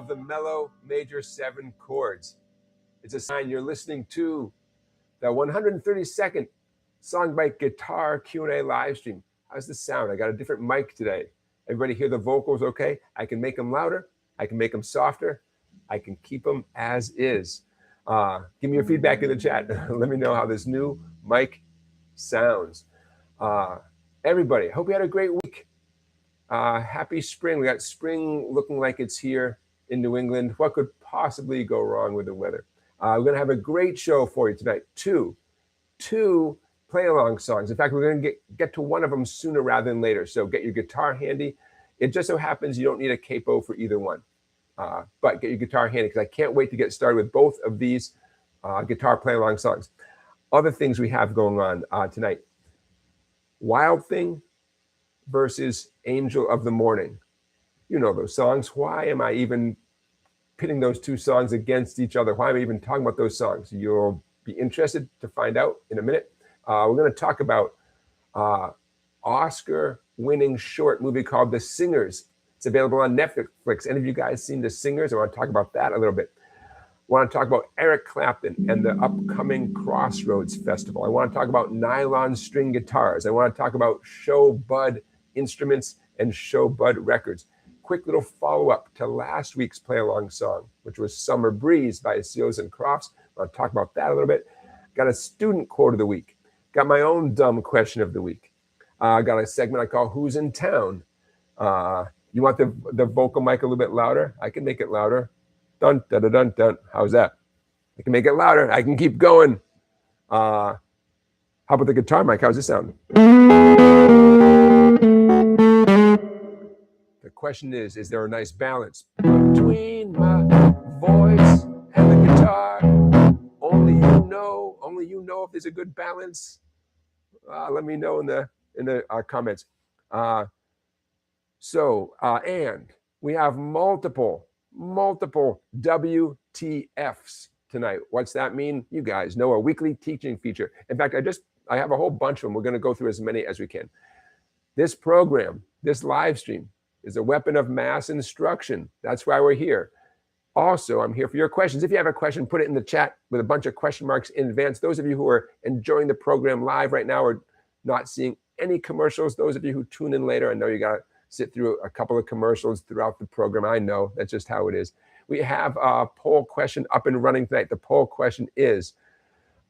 of the mellow major 7 chords. It's a sign you're listening to the 132nd SongBike Guitar Q&A Livestream. How's the sound? I got a different mic today. Everybody hear the vocals okay? I can make them louder. I can make them softer. I can keep them as is. Give me your feedback in the chat. Let me know how this new mic sounds. Everybody, hope you had a great week. Happy spring. We got spring looking like it's here in New England. What could possibly go wrong with the weather? We're going to have a great show for you tonight. Two play-along songs. In fact, we're going to get to one of them sooner rather than later. So get your guitar handy. It just so happens you don't need a capo for either one. But get your guitar handy because I can't wait to get started with both of these guitar play-along songs. Other things we have going on tonight. Wild Thing versus Angel of the Morning. You know those songs. Why am I even pitting those two songs against each other? Why am I even talking about those songs? You'll be interested to find out in a minute. We're going to talk about Oscar-winning short movie called The Singers. It's available on Netflix. Any of you guys seen The Singers? I want to talk about that a little bit. I want to talk about Eric Clapton and the upcoming Crossroads Festival. I want to talk about Nylon-String guitars. I want to talk about Sho-Bud instruments and Sho-Bud records. Quick little follow-up to last week's play-along song, which was Summer Breeze by Seals and Crofts. I want to talk about that a little bit. Got a student quote of the week. Got my own dumb question of the week. Got a segment I call Who's in Town? You want the vocal mic a little bit louder? I can make it louder. Dun, dun, dun, dun, dun. How's that? I can make it louder. I can keep going. How about the guitar mic? How's it sound? The question is there a nice balance between my voice and the guitar? Only you know if there's a good balance. Let me know in the comments. And we have multiple WTFs tonight. What's that mean? You guys know, a weekly teaching feature. In fact, I have a whole bunch of them. We're going to go through as many as we can. This program, this live stream, is a weapon of mass instruction. That's why we're here. Also, I'm here for your questions. If you have a question, put it in the chat with a bunch of question marks in advance. Those of you who are enjoying the program live right now are not seeing any commercials. Those of you who tune in later, I know you got to sit through a couple of commercials throughout the program. I know that's just how it is. We have a poll question up and running tonight. The poll question is,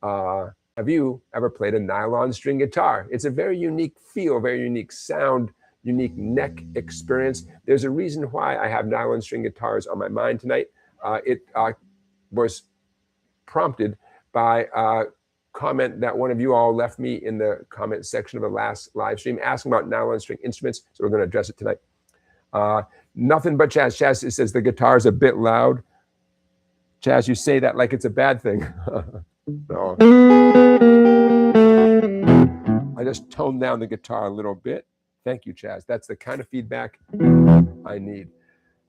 have you ever played a nylon string guitar? It's a very unique feel, very unique sound, unique neck experience. There's a reason why I have nylon string guitars on my mind tonight. It was prompted by a comment that one of you all left me in the comment section of the last live stream asking about nylon string instruments. So we're going to address it tonight. Nothing but Chaz. Chaz, it says the guitar is a bit loud. Chaz, you say that like it's a bad thing. No. I just toned down the guitar a little bit. Thank you, Chaz. That's the kind of feedback I need.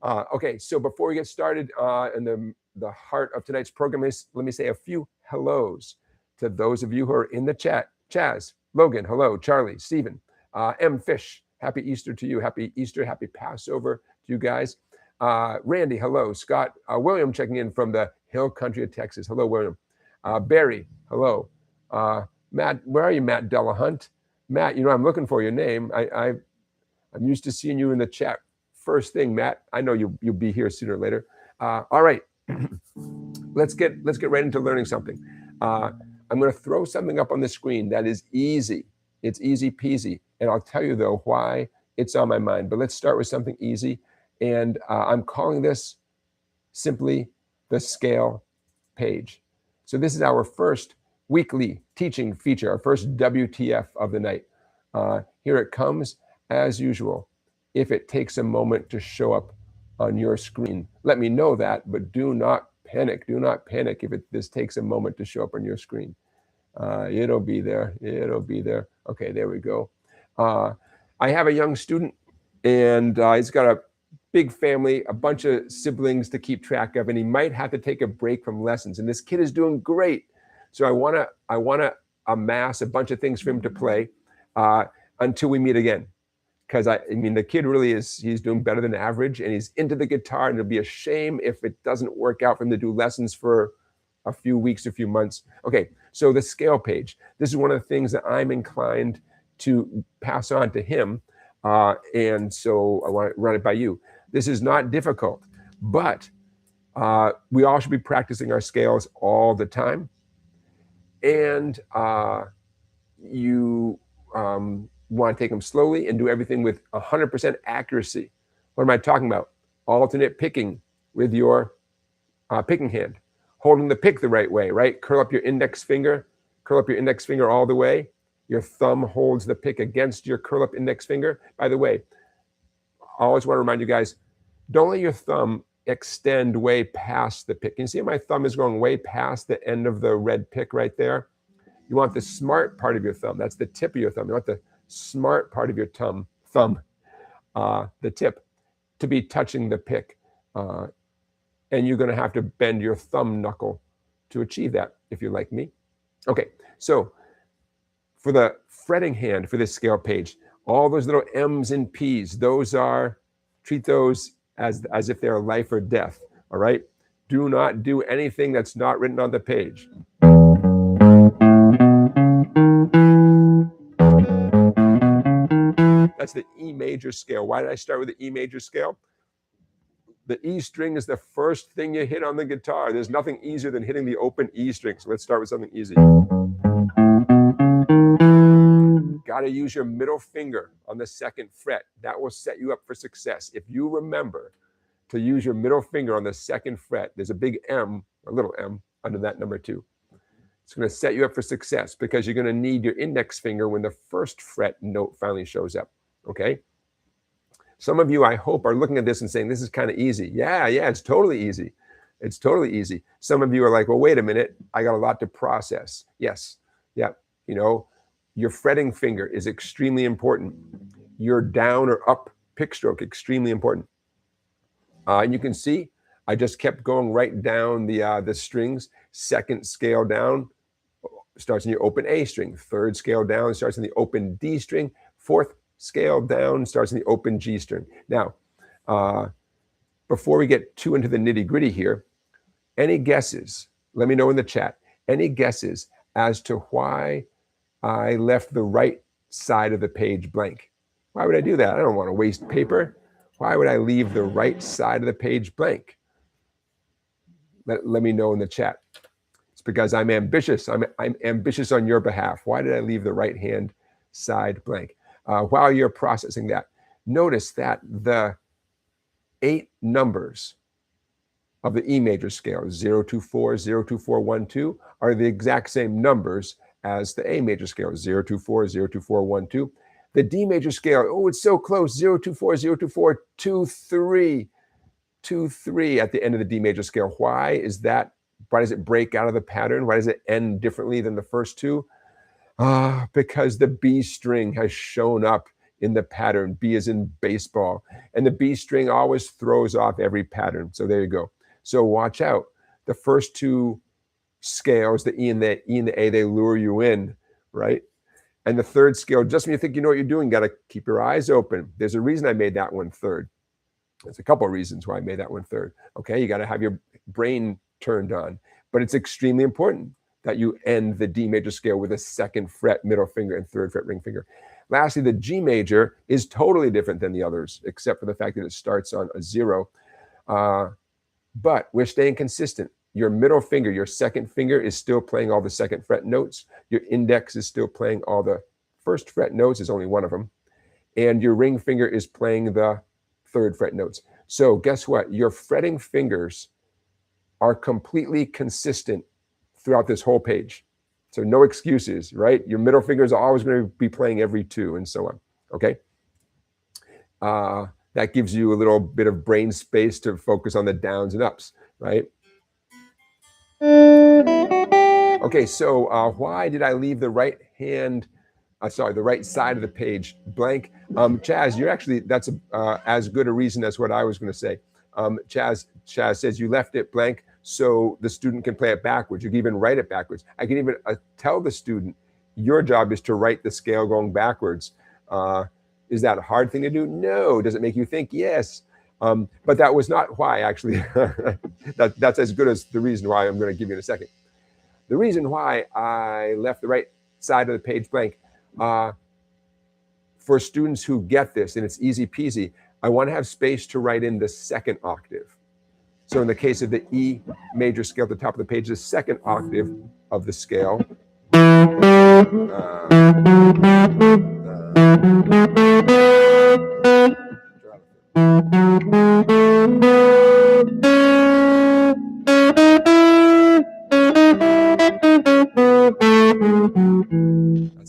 Okay, so before we get started in the heart of tonight's program, let me say a few hellos to those of you who are in the chat. Chaz, Logan, hello. Charlie, Stephen, M. Fish, happy Easter to you. Happy Easter, happy Passover to you guys. Randy, hello. Scott, William checking in from the hill country of Texas. Hello, William. Barry, hello. Matt, where are you, Matt Delahunt? Matt, you know, I'm looking for your name. I'm used to seeing you in the chat first thing, Matt. I know you'll be here sooner or later. All right, let's get right into learning something. I'm going to throw something up on the screen that is easy. It's easy peasy, and I'll tell you though why it's on my mind. But let's start with something easy, and I'm calling this simply the scale page. So this is our first weekly teaching feature, our first WTF of the night. Here it comes, as usual. If it takes a moment to show up on your screen, let me know that, but do not panic. Do not panic if this takes a moment to show up on your screen. It'll be there. It'll be there. Okay, there we go. I have a young student, and he's got a big family, a bunch of siblings to keep track of, and he might have to take a break from lessons. And this kid is doing great. So I wanna amass a bunch of things for him to play until we meet again. because I mean, the kid really he's doing better than average, and he's into the guitar, and it'll be a shame if it doesn't work out for him to do lessons for a few weeks, a few months. Okay, so the scale page. This is one of the things that I'm inclined to pass on to him, and so I want to run it by you. This is not difficult, but we all should be practicing our scales all the time, and you want to take them slowly and do everything with 100% accuracy. What am I talking about? Alternate picking with your picking hand, holding the pick the right way, right? Curl up your index finger all the way. Your thumb holds the pick against your curl up index finger. By the way, I always want to remind you guys, don't let your thumb extend way past the pick. You see my thumb is going way past the end of the red pick right there? You want the smart part of your thumb. That's the tip of your thumb. You want the smart part of your thumb, the tip, to be touching the pick. And you're going to have to bend your thumb knuckle to achieve that if you're like me. Okay, so for the fretting hand for this scale page, all those little M's and P's, treat those as if they're life or death, all right? Do not do anything that's not written on the page. That's the E major scale. Why did I start with the E major scale? The E string is the first thing you hit on the guitar. There's nothing easier than hitting the open E string. So let's start with something easy. Got to use your middle finger on the second fret. That will set you up for success. If you remember to use your middle finger on the second fret, there's a big M, a little M, under that number 2. It's going to set you up for success because you're going to need your index finger when the first fret note finally shows up, okay? Some of you, I hope, are looking at this and saying, this is kind of easy. Yeah, it's totally easy. It's totally easy. Some of you are like, well, wait a minute. I got a lot to process. Yes, yeah, you know, your fretting finger is extremely important. Your down or up pick stroke, extremely important. And you can see, I just kept going right down the strings. Second scale down starts in your open A string. Third scale down starts in the open D string. Fourth scale down starts in the open G string. Now, before we get too into the nitty gritty here, any guesses? Let me know in the chat. Any guesses as to why I left the right side of the page blank? Why would I do that? I don't want to waste paper. Why would I leave the right side of the page blank? Let me know in the chat. It's because I'm ambitious. I'm ambitious on your behalf. Why did I leave the right hand side blank? While you're processing that, notice that the 8 numbers of the E major scale, 0, 2, 4, 0, 2, 4, 1, 2, are the exact same numbers as the A major scale, 0, 2, 4, 0, 2, 4, 1, 2. The D major scale, oh, it's so close, 0, 2, 4, 0, 2, 4, 2, 3, 2, 3 at the end of the D major scale. Why is that? Why does it break out of the pattern? Why does it end differently than the first 2? Because the B string has shown up in the pattern. B is in baseball. And the B string always throws off every pattern. So there you go. So watch out. The first 2 scales, the E and the A, they lure you in, right? And the third scale, just when you think you know what you're doing, got to keep your eyes open. There's a reason I made that one third. There's a couple of reasons why I made that one third. Okay, you got to have your brain turned on. But it's extremely important that you end the D major scale with a second fret middle finger and third fret ring finger. Lastly, the G major is totally different than the others, except for the fact that it starts on a 0. But we're staying consistent. Your middle finger, your second finger, is still playing all the second fret notes. Your index is still playing all the first fret notes. There's only one of them. And your ring finger is playing the third fret notes. So guess what? Your fretting fingers are completely consistent throughout this whole page. So no excuses, right? Your middle finger is always going to be playing every 2 and so on, okay? That gives you a little bit of brain space to focus on the downs and ups, right? Okay, so why did I leave the right hand, the right side of the page blank? Chaz, you're actually, that's as good a reason as what I was going to say. Chaz says you left it blank so the student can play it backwards. You can even write it backwards. I can even tell the student, your job is to write the scale going backwards. Is that a hard thing to do? No. Does it make you think? Yes. But that was not why, actually. That's as good as the reason why I'm going to give you in a second. The reason why I left the right side of the page blank, for students who get this, and it's easy peasy, I want to have space to write in the second octave. So in the case of the E major scale at the top of the page, the second octave of the scale. That's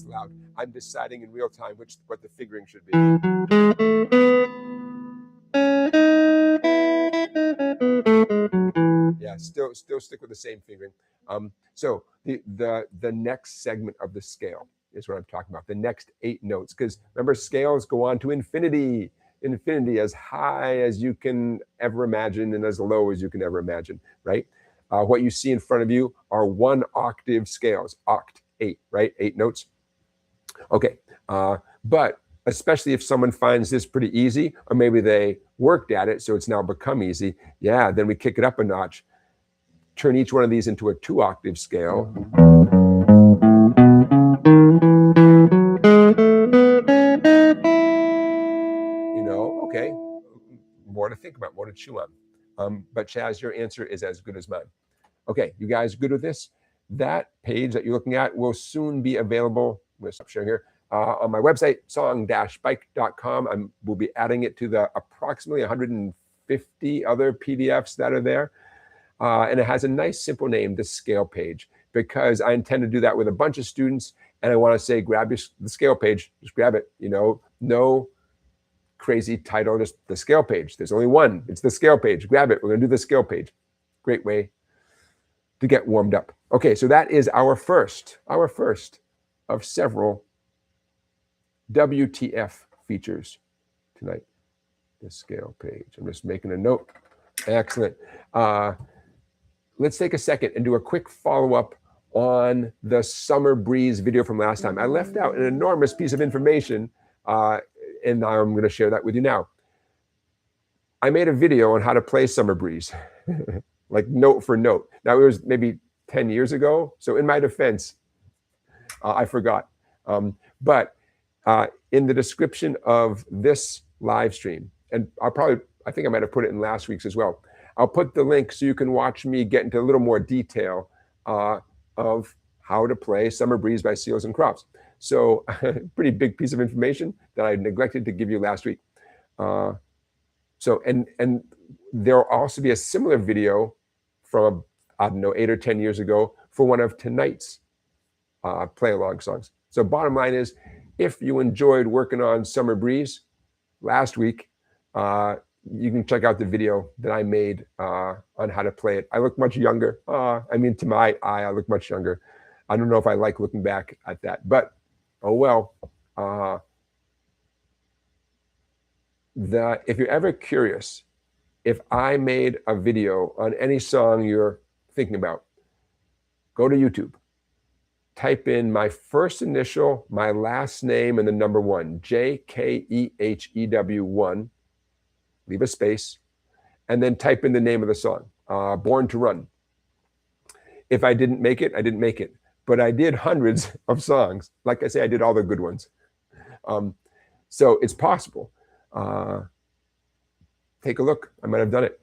loud. I'm deciding in real time what the fingering should be. Yeah, still stick with the same fingering. So the next segment of the scale is what I'm talking about. The next 8 notes, because remember, scales go on to infinity. Infinity, as high as you can ever imagine and as low as you can ever imagine, right? What you see in front of you are 1 octave scales, oct, 8, right? 8 notes. Okay, but especially if someone finds this pretty easy, or maybe they worked at it, so it's now become easy, yeah, then we kick it up a notch, turn each one of these into a 2 octave scale. You know, okay, more to think about, more to chew on. But Chaz, your answer is as good as mine. Okay, you guys good with this? That page that you're looking at will soon be available. I'm going to stop sharing here. On my website, song-bike.com. We'll be adding it to the approximately 150 other PDFs that are there. And it has a nice, simple name, the scale page, because I intend to do that with a bunch of students. And I want to say, grab the scale page, just grab it. You know, no crazy title, just the scale page. There's only one. It's the scale page. Grab it. We're going to do the scale page. Great way to get warmed up. Okay, so that is our first of several WTF features tonight. The scale page. I'm just making a note. Excellent. Let's take a second and do a quick follow-up on the Summer Breeze video from last time. I left out an enormous piece of information, and now I'm going to share that with you now. I made a video on how to play Summer Breeze, like note for note. Now, it was maybe 10 years ago, so in my defense, I forgot. But in the description of this live stream, and I think I might have put it in last week's as well, I'll put the link so you can watch me get into a little more detail of how to play Summer Breeze by Seals and Crofts. So pretty big piece of information that I neglected to give you last week. And there'll also be a similar video from, I don't know, 8 or 10 years ago for one of tonight's play-along songs. So bottom line is, if you enjoyed working on Summer Breeze last week, you can check out the video that I made on how to play it. I look much younger. I mean, to my eye, I look much younger. I don't know if I like looking back at that, but oh well. If you're ever curious, if I made a video on any song you're thinking about, go to YouTube. Type in my first initial, my last name, and the number 1, JKEHEW1. Leave a space, and then type in the name of the song, Born to Run. If I didn't make it, I didn't make it. But I did hundreds of songs. Like I say, I did all the good ones. So it's possible. Take a look. I might have done it.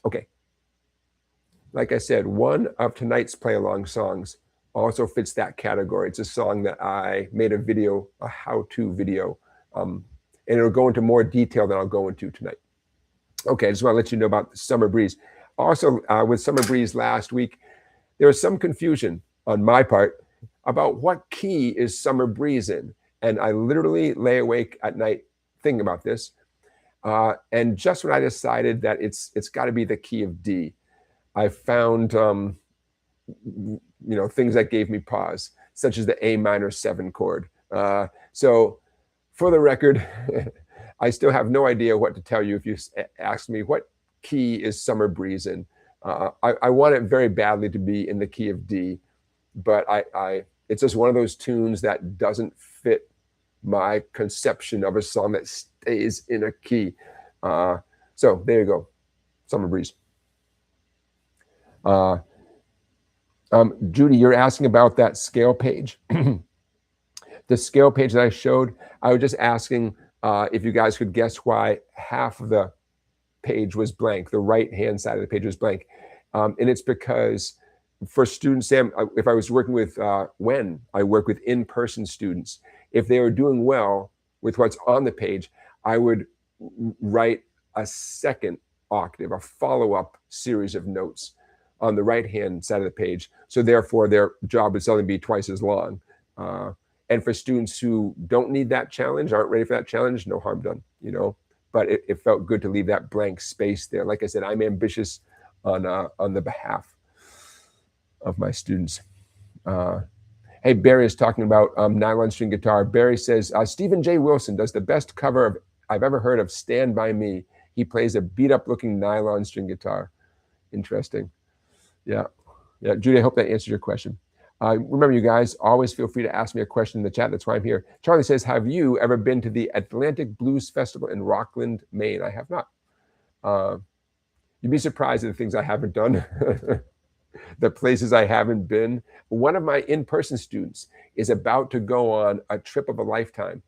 Okay. Like I said, one of tonight's play-along songs also fits that category. It's a song that I made a video, a how-to video, and it'll go into more detail than I'll go into tonight. Okay, I just want to let you know about Summer Breeze. Also, with Summer Breeze last week, there was some confusion on my part about what key is Summer Breeze in. And I literally lay awake at night thinking about this. And just when I decided that it's got to be the key of D, I found things that gave me pause, such as the A minor 7 chord. So for the record, I still have no idea what to tell you if you ask me what key is Summer Breeze in. I want it very badly to be in the key of D, but it's just one of those tunes that doesn't fit my conception of a song that stays in a key. So there you go, Summer Breeze. Judy, you're asking about that scale page. The scale page that I showed, I was just asking if you guys could guess why half of the page was blank, the right-hand side of the page was blank. And it's because for students, Sam, if I was working with, when I work with in-person students, if they were doing well with what's on the page, I would write a second octave, a follow-up series of notes on the right-hand side of the page. So therefore, their job would suddenly be twice as long. And for students who don't need that challenge, aren't ready for that challenge, no harm done, you know. But it felt good to leave that blank space there. Like I said, I'm ambitious on the behalf of my students. Hey, Barry is talking about nylon-string guitar. Barry says, Stephen J. Wilson does the best cover I've ever heard of Stand By Me. He plays a beat-up looking nylon-string guitar. Interesting. Yeah. Judy, I hope that answers your question. Remember, you guys, always feel free to ask me a question in the chat. That's why I'm here. Charlie says, have you ever been to the Atlantic Blues Festival in Rockland, Maine? I have not. You'd be surprised at the things I haven't done, the places I haven't been. One of my in-person students is about to go on a trip of a lifetime.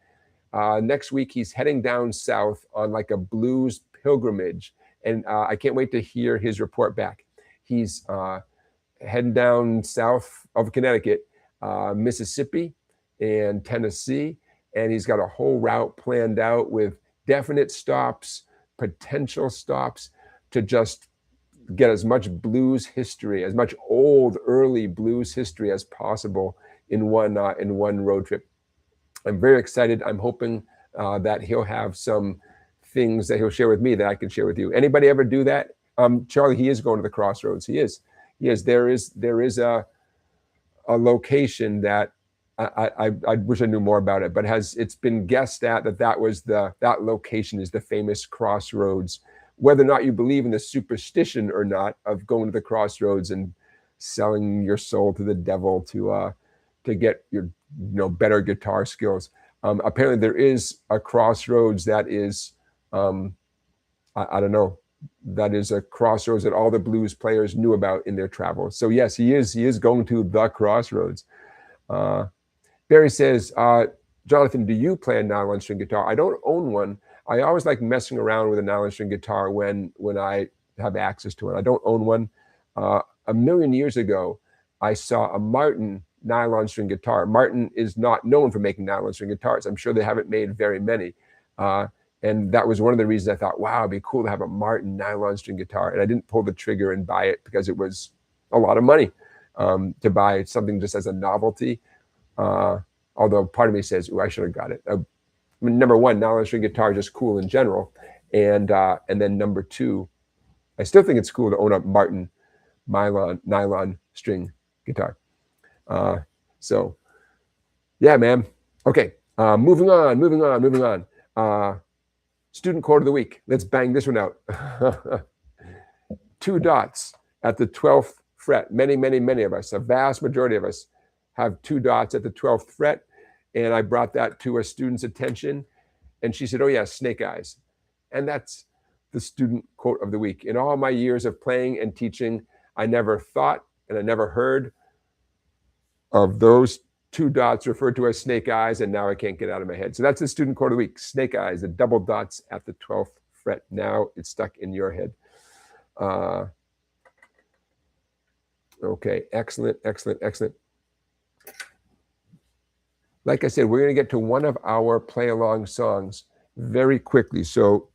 Next week, he's heading down south on like a blues pilgrimage. And I can't wait to hear his report back. He's heading down south of Connecticut, Mississippi, and Tennessee. And he's got a whole route planned out with definite stops, potential stops, to just get as much blues history, as much old, early blues history as possible in one road trip. I'm very excited. I'm hoping that he'll have some things that he'll share with me that I can share with you. Anybody ever do that? Charlie, he is going to the Crossroads. He is. There is a location that I wish I knew more about it, but it's been guessed at that location is the famous Crossroads. Whether or not you believe in the superstition or not of going to the Crossroads and selling your soul to the devil to get your better guitar skills, apparently there is a Crossroads that is I don't know. That is a crossroads that all the blues players knew about in their travels. So yes, he is going to the Crossroads. Barry says, Jonathan, do you play a nylon-string guitar? I don't own one. I always like messing around with a nylon-string guitar when I have access to it. I don't own one. A million years ago, I saw a Martin nylon-string guitar. Martin is not known for making nylon-string guitars. I'm sure they haven't made very many. And that was one of the reasons I thought, wow, it'd be cool to have a Martin nylon-string guitar. And I didn't pull the trigger and buy it because it was a lot of money to buy something just as a novelty. Although part of me says, oh, I should have got it. I mean, number one, nylon-string guitar is just cool in general. And then number two, I still think it's cool to own a Martin nylon-string guitar. So, yeah, man. Okay, moving on. Student quote of the week. Let's bang this one out. 2 dots at the 12th fret. Many of us, a vast majority of us, have 2 dots at the 12th fret. And I brought that to a student's attention. And she said, oh, yeah, snake eyes. And that's the student quote of the week. In all my years of playing and teaching, I never thought and I never heard of those 2 dots referred to as snake eyes, and now I can't get out of my head. So that's the student quote of the week. Snake eyes, the double dots at the 12th fret. Now it's stuck in your head. Okay, excellent. Like I said, we're going to get to one of our play-along songs very quickly. So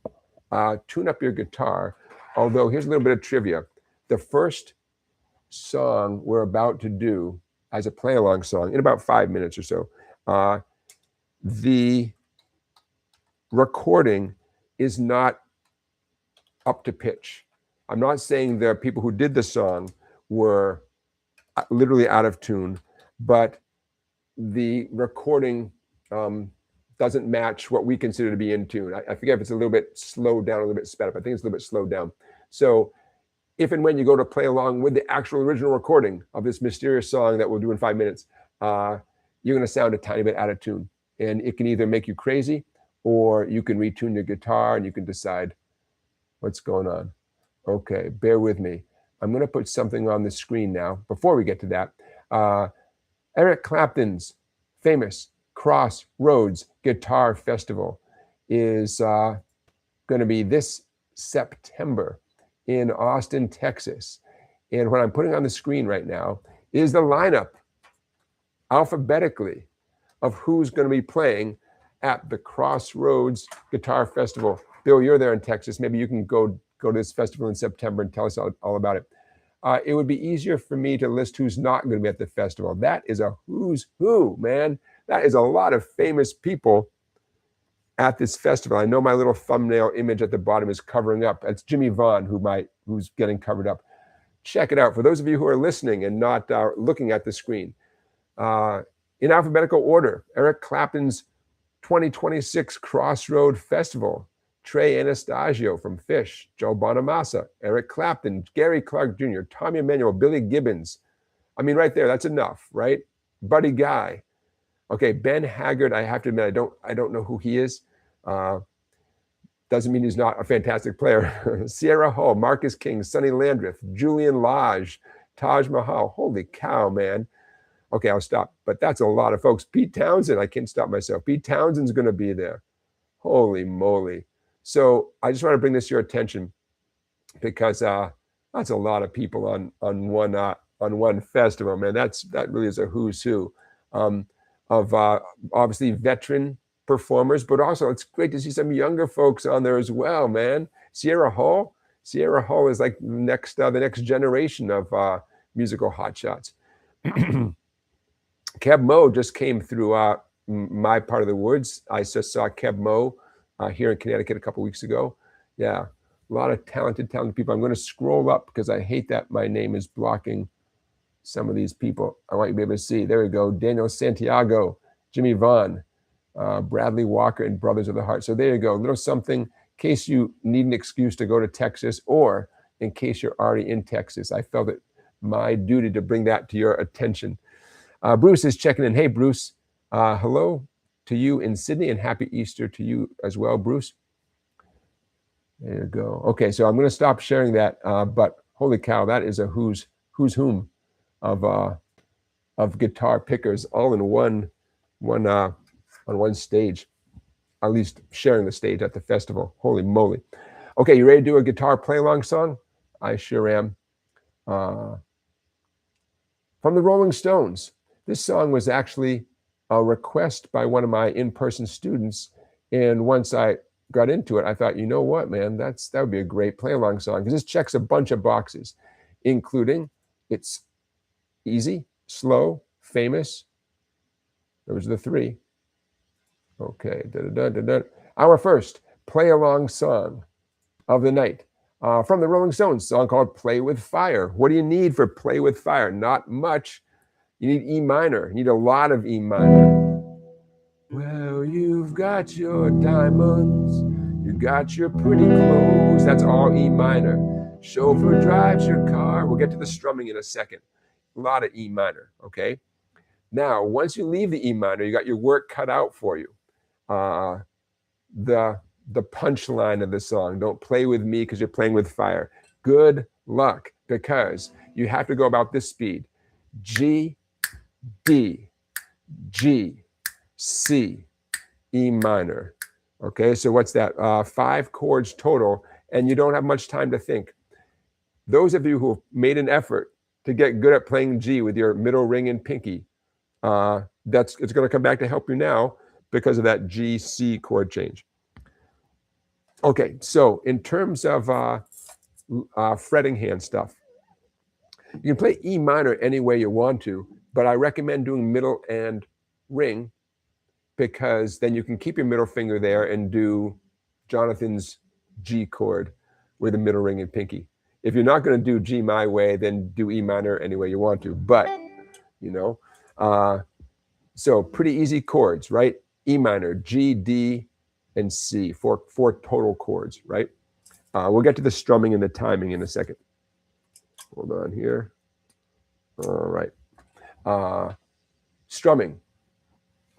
tune up your guitar. Although here's a little bit of trivia. The first song we're about to do as a play-along song in about 5 minutes or so, the recording is not up to pitch. I'm not saying the people who did the song were literally out of tune, but the recording doesn't match what we consider to be in tune. I forget if it's a little bit slowed down, a little bit sped up. I think it's a little bit slowed down. So if and when you go to play along with the actual original recording of this mysterious song that we'll do in 5 minutes, you're going to sound a tiny bit out of tune. and it can either make you crazy, or you can retune your guitar and you can decide what's going on. Okay, bear with me. I'm going to put something on the screen now. Before we get to that, Eric Clapton's famous Crossroads Guitar Festival is going to be this September in Austin, Texas. And what I'm putting on the screen right now is the lineup alphabetically of who's going to be playing at the Crossroads Guitar Festival. Bill, you're there in Texas. Maybe you can go to this festival in September and tell us all about it. It would be easier for me to list who's not going to be at the festival. That is a who's who, man. That is a lot of famous people at this festival. I know my little thumbnail image at the bottom is covering up. That's Jimmy Vaughn who's getting covered up. Check it out. For those of you who are listening and not looking at the screen, in alphabetical order, Eric Clapton's 2026 Crossroad Festival, Trey Anastasio from Phish, Joe Bonamassa, Eric Clapton, Gary Clark Jr., Tommy Emmanuel, Billy Gibbons. I mean, right there, that's enough, right? Buddy Guy. Okay, Ben Haggard, I have to admit, I don't know who he is. Doesn't mean he's not a fantastic player. Sierra Hull, Marcus King, Sonny Landreth, Julian Lage, Taj Mahal. Holy cow, man. Okay, I'll stop. But that's a lot of folks. Pete Townsend, I can't stop myself. Pete Townsend's going to be there. Holy moly. So I just want to bring this to your attention because that's a lot of people on one festival, man. That really is a who's who of obviously veteran performers, but also it's great to see some younger folks on there as well, man. Sierra Hull is like the next generation of musical hotshots. Keb Mo just came through my part of the woods. I just saw Keb Mo here in Connecticut a couple weeks ago. Yeah, a lot of talented people. I'm going to scroll up because I hate that my name is blocking some of these people. I want you to be able to see. There we go. Daniel Santiago, Jimmy Vaughn, Bradley Walker, and Brothers of the Heart. So there you go. A little something in case you need an excuse to go to Texas, or in case you're already in Texas. I felt it my duty to bring that to your attention. Bruce is checking in. Hey, Bruce. Hello to you in Sydney, and happy Easter to you as well, Bruce. There you go. Okay, so I'm going to stop sharing that. But holy cow, that is a who's whom of guitar pickers all in on one stage, at least sharing the stage at the festival. Holy moly. Okay, you ready to do a guitar play-along song? I sure am. From the Rolling Stones. This song was actually a request by one of my in-person students, and once I got into it, I thought, you know what, man, that would be a great play-along song, because this checks a bunch of boxes, including it's easy, slow, famous. Those are the three. Okay, our first play-along song of the night from the Rolling Stones, song called Play With Fire. What do you need for Play With Fire? Not much. You need E minor. You need a lot of E minor. Well, you've got your diamonds, you got your pretty clothes. That's all E minor. Chauffeur drives your car. We'll get to the strumming in a second. A lot of E minor, okay? Now, once you leave the E minor, you got your work cut out for you. The punchline of the song, don't play with me because you're playing with fire. Good luck, because you have to go about this speed. G, D, G, C, E minor. Okay, so what's that? 5 chords total, and you don't have much time to think. Those of you who made an effort to get good at playing G with your middle ring and pinky, it's going to come back to help you now because of that G-C chord change. Okay, so in terms of fretting hand stuff, you can play E minor any way you want to, but I recommend doing middle and ring, because then you can keep your middle finger there and do Jonathan's G chord with the middle ring and pinky. If you're not going to do G my way, then do E minor any way you want to. But, you know, so pretty easy chords, right? E minor, G, D, and C, four total chords, right? We'll get to the strumming and the timing in a second. Hold on here. All right. Strumming.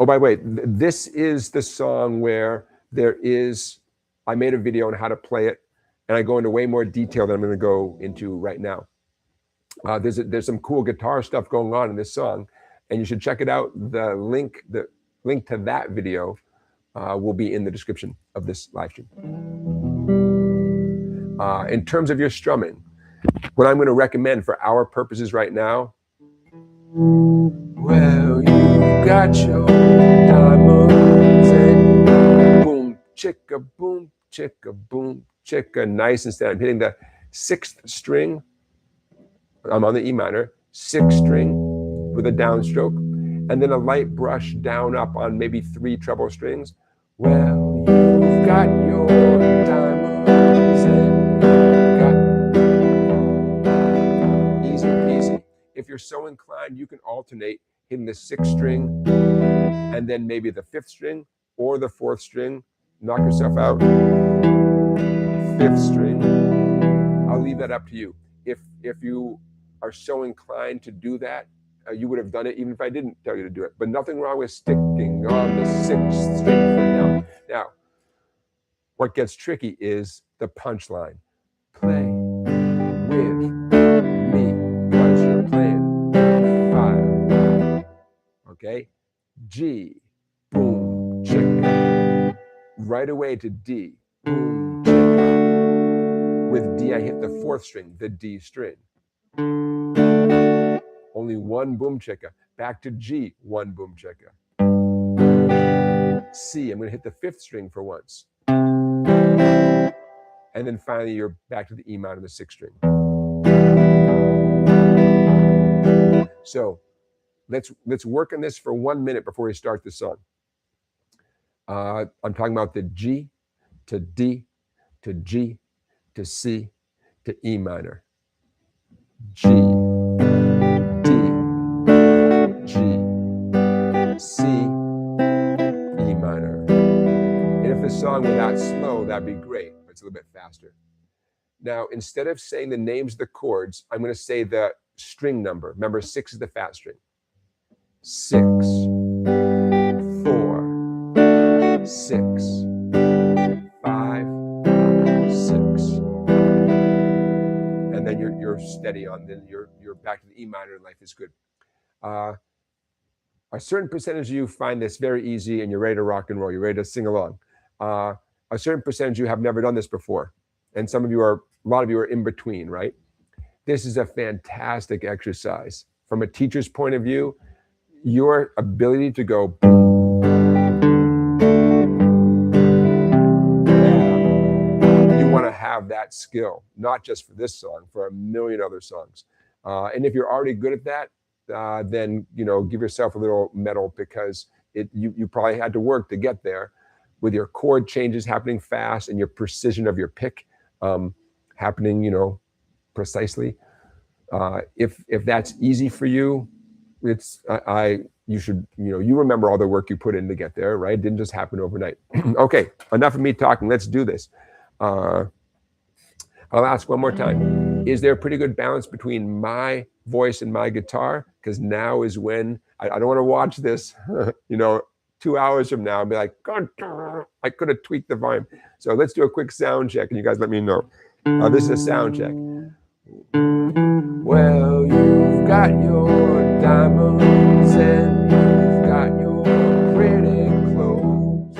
Oh, by the way, this is the song where I made a video on how to play it, and I go into way more detail than I'm going to go into right now. There's some cool guitar stuff going on in this song, and you should check it out. The link to that video will be in the description of this live stream. In terms of your strumming, what I'm going to recommend for our purposes right now, well, you've got your diamonds and boom, chicka, boom, chicka, nice and steady. I'm hitting the 6th string. I'm on the E minor, 6th string with a downstroke, and then a light brush down up on maybe 3 treble strings. Well, you've got your diamonds and you've got easy peasy. If you're so inclined, you can alternate hitting the 6th string and then maybe the 5th string or the 4th string. Knock yourself out. 5th string. I'll leave that up to you. If you are so inclined to do that, you would have done it even if I didn't tell you to do it. But nothing wrong with sticking on the 6th string for now. Now, what gets tricky is the punchline. Play with me once you're playing 5. Okay? G, boom, chicka. Right away to D, boom, chicka. With D, I hit the 4th string, the D string. Only 1 boom chicka. Back to G, 1 boom chicka. C, I'm going to hit the 5th string for once. And then finally, you're back to the E minor, the 6th string. So let's work on this for 1 minute before we start the song. I'm talking about the G to D to G to C to E minor. G, D, G, C, E minor. And if the song were that slow, that'd be great, but it's a little bit faster. Now, instead of saying the names of the chords, I'm going to say the string number. Remember, 6 is the fat string. 6, 4, 6, 5, 6. And then you're steady on, then you're back to the E minor and life is good. A certain percentage of you find this very easy and you're ready to rock and roll. You're ready to sing along. A certain percentage of you have never done this before. And a lot of you are in between, right? This is a fantastic exercise. From a teacher's point of view, your ability to go you want to have that skill, not just for this song, for a million other songs. And if you're already good at that, then give yourself a little medal because you probably had to work to get there with your chord changes happening fast and your precision of your pick happening, precisely. If that's easy for you, you should, you remember all the work you put in to get there, right? It didn't just happen overnight. Okay, enough of me talking. Let's do this. I'll ask one more time. Is there a pretty good balance between my voice and my guitar? Because now is when I don't want to watch this, 2 hours from now and be like, God, I could have tweaked the volume. So let's do a quick sound check and you guys let me know. This is a sound check. Well, you've got your diamonds and you've got your pretty clothes.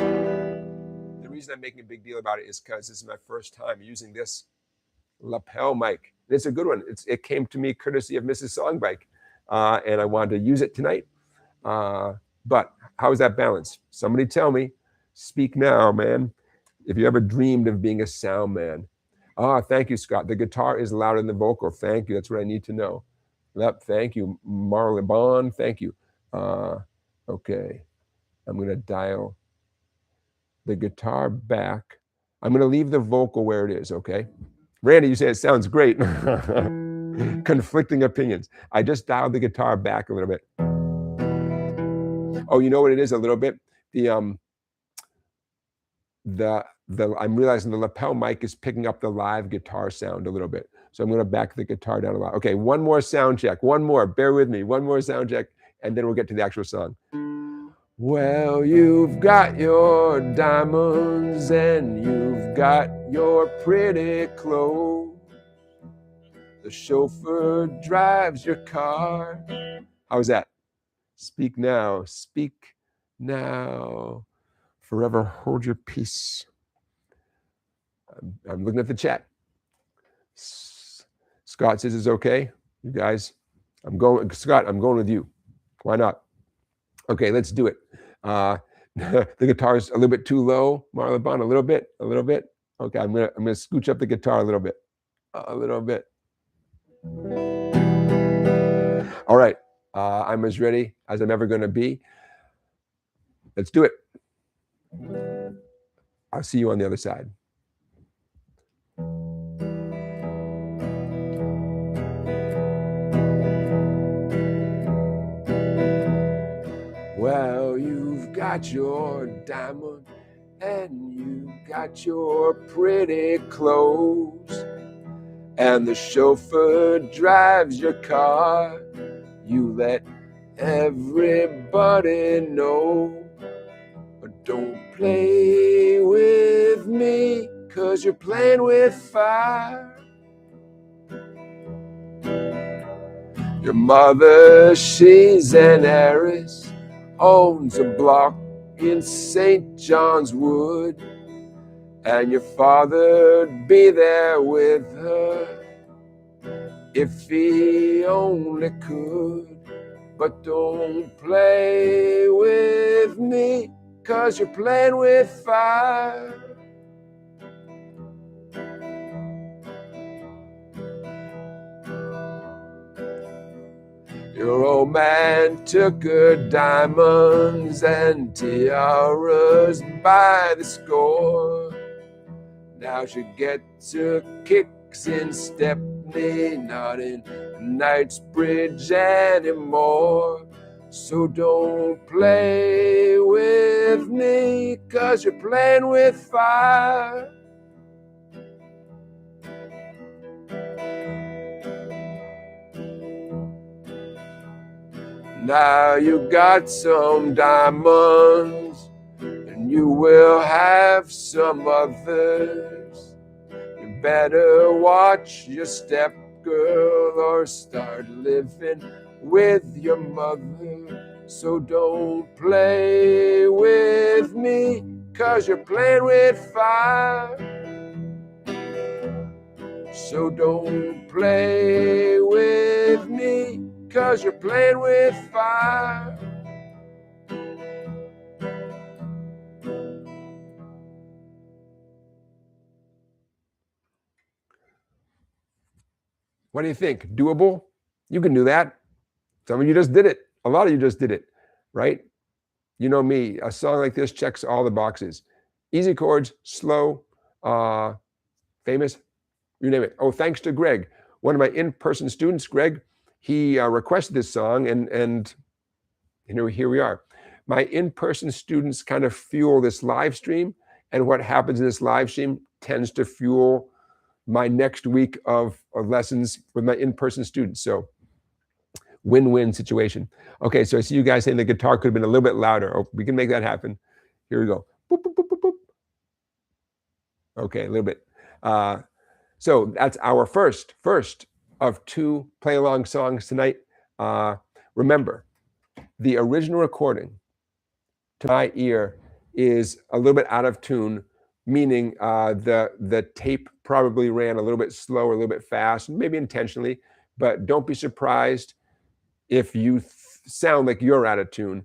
The reason I'm making a big deal about it is because this is my first time using this lapel mic. It's a good one. It came to me courtesy of Mrs. SongBike, and I wanted to use it tonight. But how is that balance? Somebody tell me. Speak now, man. If you ever dreamed of being a sound man. Thank you, Scott. The guitar is louder than the vocal. Thank you. That's what I need to know. Yep, thank you. Marlon Bond, thank you. Okay. I'm going to dial the guitar back. I'm going to leave the vocal where it is, okay? Randy, you say it sounds great. Conflicting opinions. I just dialed the guitar back a little bit. Oh, you know what it is a little bit? I'm realizing the lapel mic is picking up the live guitar sound a little bit. So I'm going to back the guitar down a lot. Okay, one more sound check. One more. Bear with me. One more sound check, and then we'll get to the actual song. Well, you've got your diamonds and you've got your pretty clothes. The chauffeur drives your car. How's that? Speak now, speak now. Forever hold your peace. I'm looking at the chat. Scott says it's okay. You guys, Scott, I'm going with you. Why not? Okay, let's do it. The guitar's a little bit too low, Marla Bond, a little bit. Okay, I'm gonna scooch up the guitar a little bit. All right, I'm as ready as I'm ever gonna be. Let's do it. I'll see you on the other side. Well, you've got your diamond and you've got your pretty clothes, and the chauffeur drives your car. You let everybody know, but don't play with me, 'cause you're playing with fire. Your mother, she's an heiress, owns a block in St. John's Wood, and your father'd be there with her if he only could. But don't play with me, 'cause you're playing with fire. Your old man took her diamonds and tiaras by the score. Now she gets her kicks in Stepney, not in Knightsbridge anymore. So don't play with me, 'cause you're playing with fire. Now you got some diamonds, and you will have some others. You better watch your step, girl, or start living with your mother. So don't play with me, 'cause you're playing with fire. So don't play with me, 'cause you're playing with fire. What do you think? Doable? You can do that. Some of you just did it. A lot of you just did it, right? You know me, a song like this checks all the boxes. Easy chords, slow, famous, you name it. Oh, thanks to Greg, one of my in-person students, Greg, he requested this song, and here we are. My in-person students kind of fuel this live stream, and what happens in this live stream tends to fuel my next week of lessons with my in-person students. So win-win situation. Okay, so I see you guys saying the guitar could have been a little bit louder. Oh, we can make that happen. Here we go. Boop, boop, boop, boop, boop. Okay, a little bit. So that's our first of 2 play-along songs tonight. Remember, the original recording to my ear is a little bit out of tune, meaning the tape probably ran a little bit slow or a little bit fast, maybe intentionally, but don't be surprised if you sound like you're out of tune.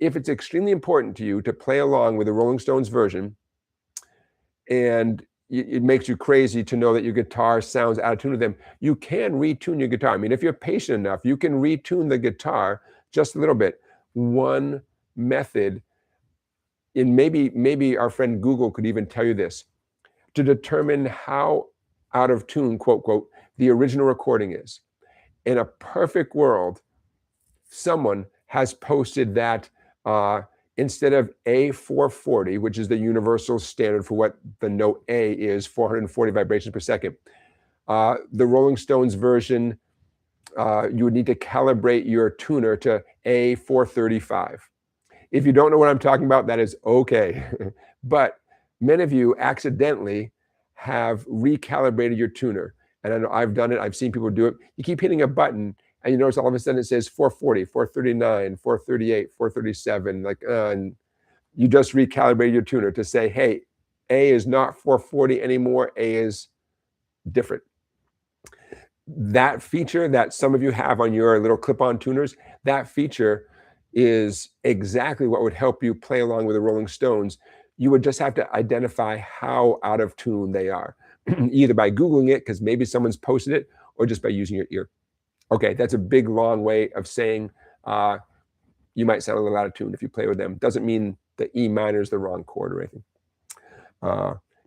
If it's extremely important to you to play along with the Rolling Stones version, and it makes you crazy to know that your guitar sounds out of tune with them, you can retune your guitar. I mean, if you're patient enough, you can retune the guitar just a little bit. One method, and maybe our friend Google could even tell you this, to determine how out of tune, quote, quote, the original recording is. In a perfect world, someone has posted that instead of A440, which is the universal standard for what the note A is, 440 vibrations per second, the Rolling Stones version, you would need to calibrate your tuner to A435. If you don't know what I'm talking about, that is okay. But many of you accidentally have recalibrated your tuner. And I know I've done it. I've seen people do it. You keep hitting a button and you notice all of a sudden it says 440, 439, 438, 437. Like, and you just recalibrated your tuner to say, hey, A is not 440 anymore. A is different. That feature that some of you have on your little clip-on tuners, that feature is exactly what would help you play along with the Rolling Stones. You would just have to identify how out of tune they are, either by Googling it, because maybe someone's posted it, or just by using your ear. Okay, that's a big, long way of saying you might sound a little out of tune if you play with them. Doesn't mean the E minor is the wrong chord or anything.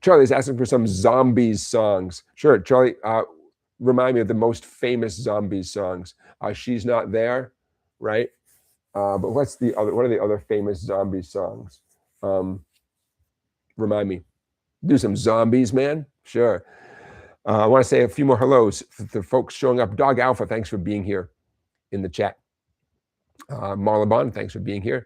Charlie's asking for some Zombies songs. Sure, Charlie, remind me of the most famous Zombies songs. She's Not There, right? But what are the other famous Zombies songs? Remind me. Do some Zombies, man. Sure. I want to say a few more hellos to folks showing up. Dog Alpha, thanks for being here in the chat. Marla Bond, thanks for being here.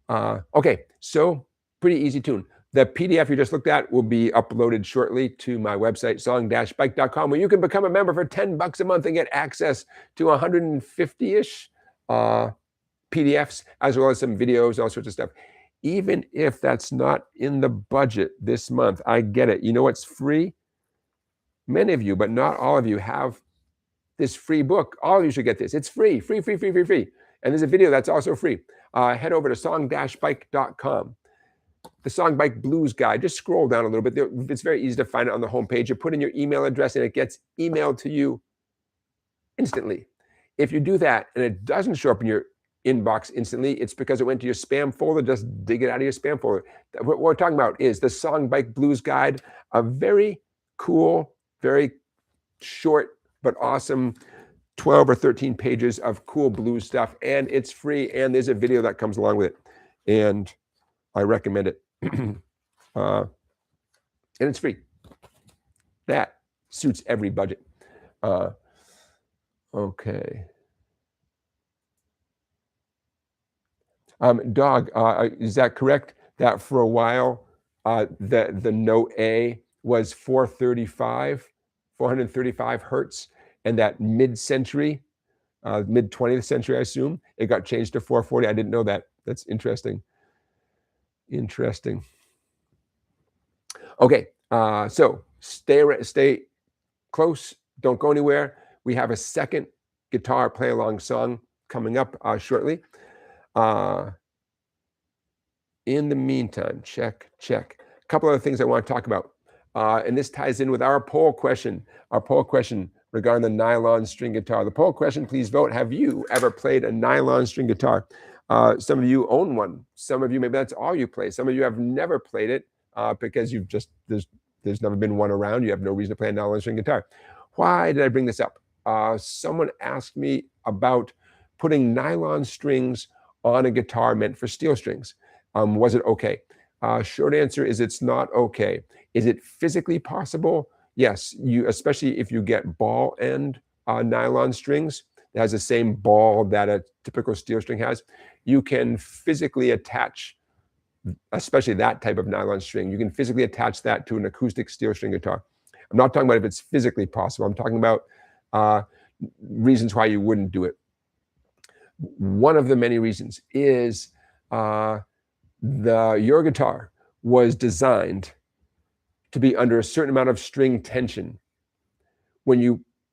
Okay, so pretty easy tune. The PDF you just looked at will be uploaded shortly to my website, song-bike.com, where you can become a member for $10 a month and get access to 150-ish PDFs, as well as some videos, all sorts of stuff. Even if that's not in the budget this month, I get it. You know what's free? Many of you, but not all of you, have this free book. All of you should get this. It's free, free. And there's a video that's also free. Head over to song-bike.com. The SongBike Blues Guide. Just scroll down a little bit. It's very easy to find it on the homepage. You put in your email address and it gets emailed to you instantly. If you do that and it doesn't show up in your inbox instantly, it's because it went to your spam folder. Just dig it out of your spam folder. What we're talking about is the SongBike Blues Guide, a very cool, very short but awesome 12 or 13 pages of cool blues stuff, and it's free, and there's a video that comes along with it, and I recommend it. And it's free. That suits every budget. Okay. Dog, is that correct? That for a while, the note A was 435 hertz, and that mid-century, mid-20th century, I assume, it got changed to 440. I didn't know that. That's interesting. Interesting. Okay, so stay close. Don't go anywhere. We have a second guitar play-along song coming up shortly. In the meantime, check. A couple other things I want to talk about. And this ties in with our poll question regarding the nylon string guitar. The poll question, please vote. Have you ever played a nylon string guitar? Some of you own one. Some of you, maybe that's all you play. Some of you have never played it because you've just, there's never been one around. You have no reason to play a nylon string guitar. Why did I bring this up? Someone asked me about putting nylon strings on a guitar meant for steel strings. Was it okay? Short answer is it's not okay. Is it physically possible? Yes, especially if you get ball end nylon strings that has the same ball that a typical steel string has, you can physically attach, especially that type of nylon string, you can physically attach that to an acoustic steel string guitar. I'm not talking about if it's physically possible. I'm talking about reasons why you wouldn't do it. One of the many reasons is your guitar was designed to be under a certain amount of string tension.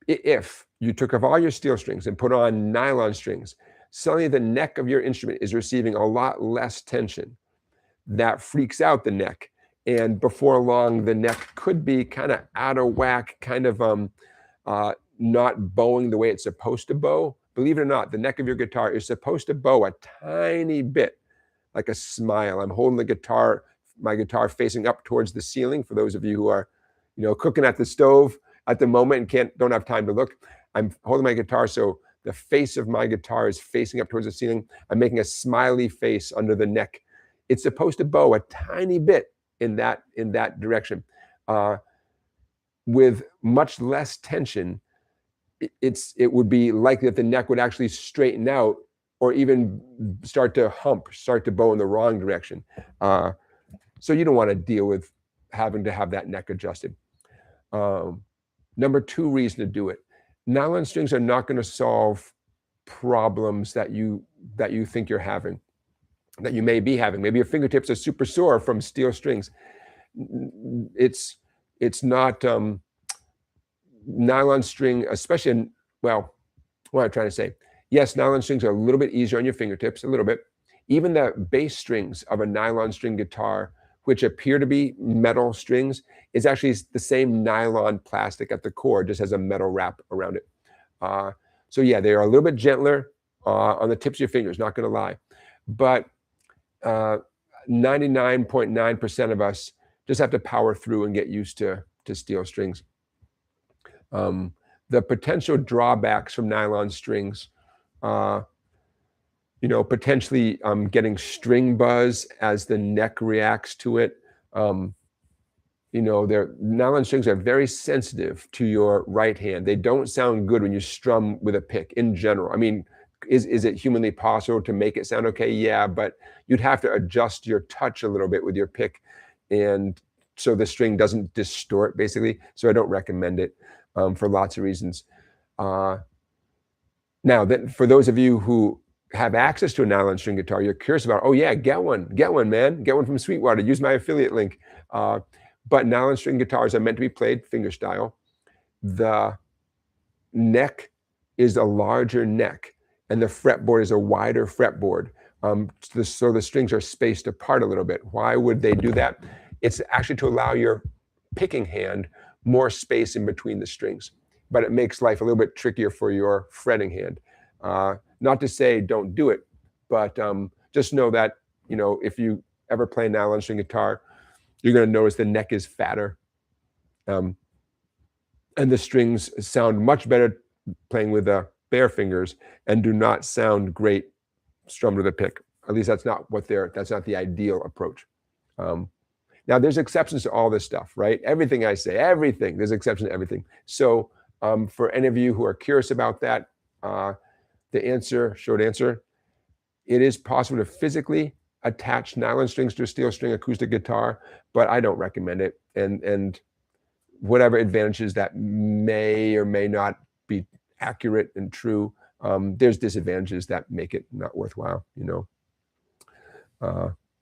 If you took off all your steel strings and put on nylon strings, suddenly the neck of your instrument is receiving a lot less tension. That freaks out the neck. And before long, the neck could be kind of out of whack, kind of not bowing the way it's supposed to bow. Believe it or not, the neck of your guitar is supposed to bow a tiny bit, like a smile. I'm holding the guitar, my guitar facing up towards the ceiling. For those of you who are, cooking at the stove at the moment and don't have time to look, I'm holding my guitar so the face of my guitar is facing up towards the ceiling. I'm making a smiley face under the neck. It's supposed to bow a tiny bit in that direction. With much less tension, it would be likely that the neck would actually straighten out or even start to hump, start to bow in the wrong direction. So you don't want to deal with having to have that neck adjusted. Number 2 reason to do it. Nylon strings are not going to solve problems that you think you're having, that you may be having. Maybe your fingertips are super sore from steel strings. It's not nylon string, especially well, what I'm trying to say. Yes, nylon strings are a little bit easier on your fingertips, a little bit. Even the bass strings of a nylon string guitar, which appear to be metal strings, is actually the same nylon plastic at the core, just has a metal wrap around it. So yeah, they are a little bit gentler on the tips of your fingers, not going to lie. But 99.9% of us just have to power through and get used to steel strings. The potential drawbacks from nylon strings, potentially getting string buzz as the neck reacts to it. Nylon strings are very sensitive to your right hand. They don't sound good when you strum with a pick in general. I mean, is it humanly possible to make it sound okay? Yeah, but you'd have to adjust your touch a little bit with your pick, and so the string doesn't distort, basically. So I don't recommend it for lots of reasons. Now, for those of you who have access to a nylon string guitar, you're curious about, oh yeah, get one, man. Get one from Sweetwater. Use my affiliate link. But nylon string guitars are meant to be played fingerstyle. The neck is a larger neck, and the fretboard is a wider fretboard. So the strings are spaced apart a little bit. Why would they do that? It's actually to allow your picking hand more space in between the strings, but it makes life a little bit trickier for your fretting hand. Not to say don't do it, but just know that, if you ever play a nylon string guitar, you're going to notice the neck is fatter. And the strings sound much better playing with the bare fingers and do not sound great strummed with a pick. At least that's not the ideal approach. Now there's exceptions to all this stuff, right? Everything I say, there's exceptions to everything. So for any of you who are curious about that, the short answer, it is possible to physically attach nylon strings to a steel string acoustic guitar, but I don't recommend it. And whatever advantages that may or may not be accurate and true, there's disadvantages that make it not worthwhile,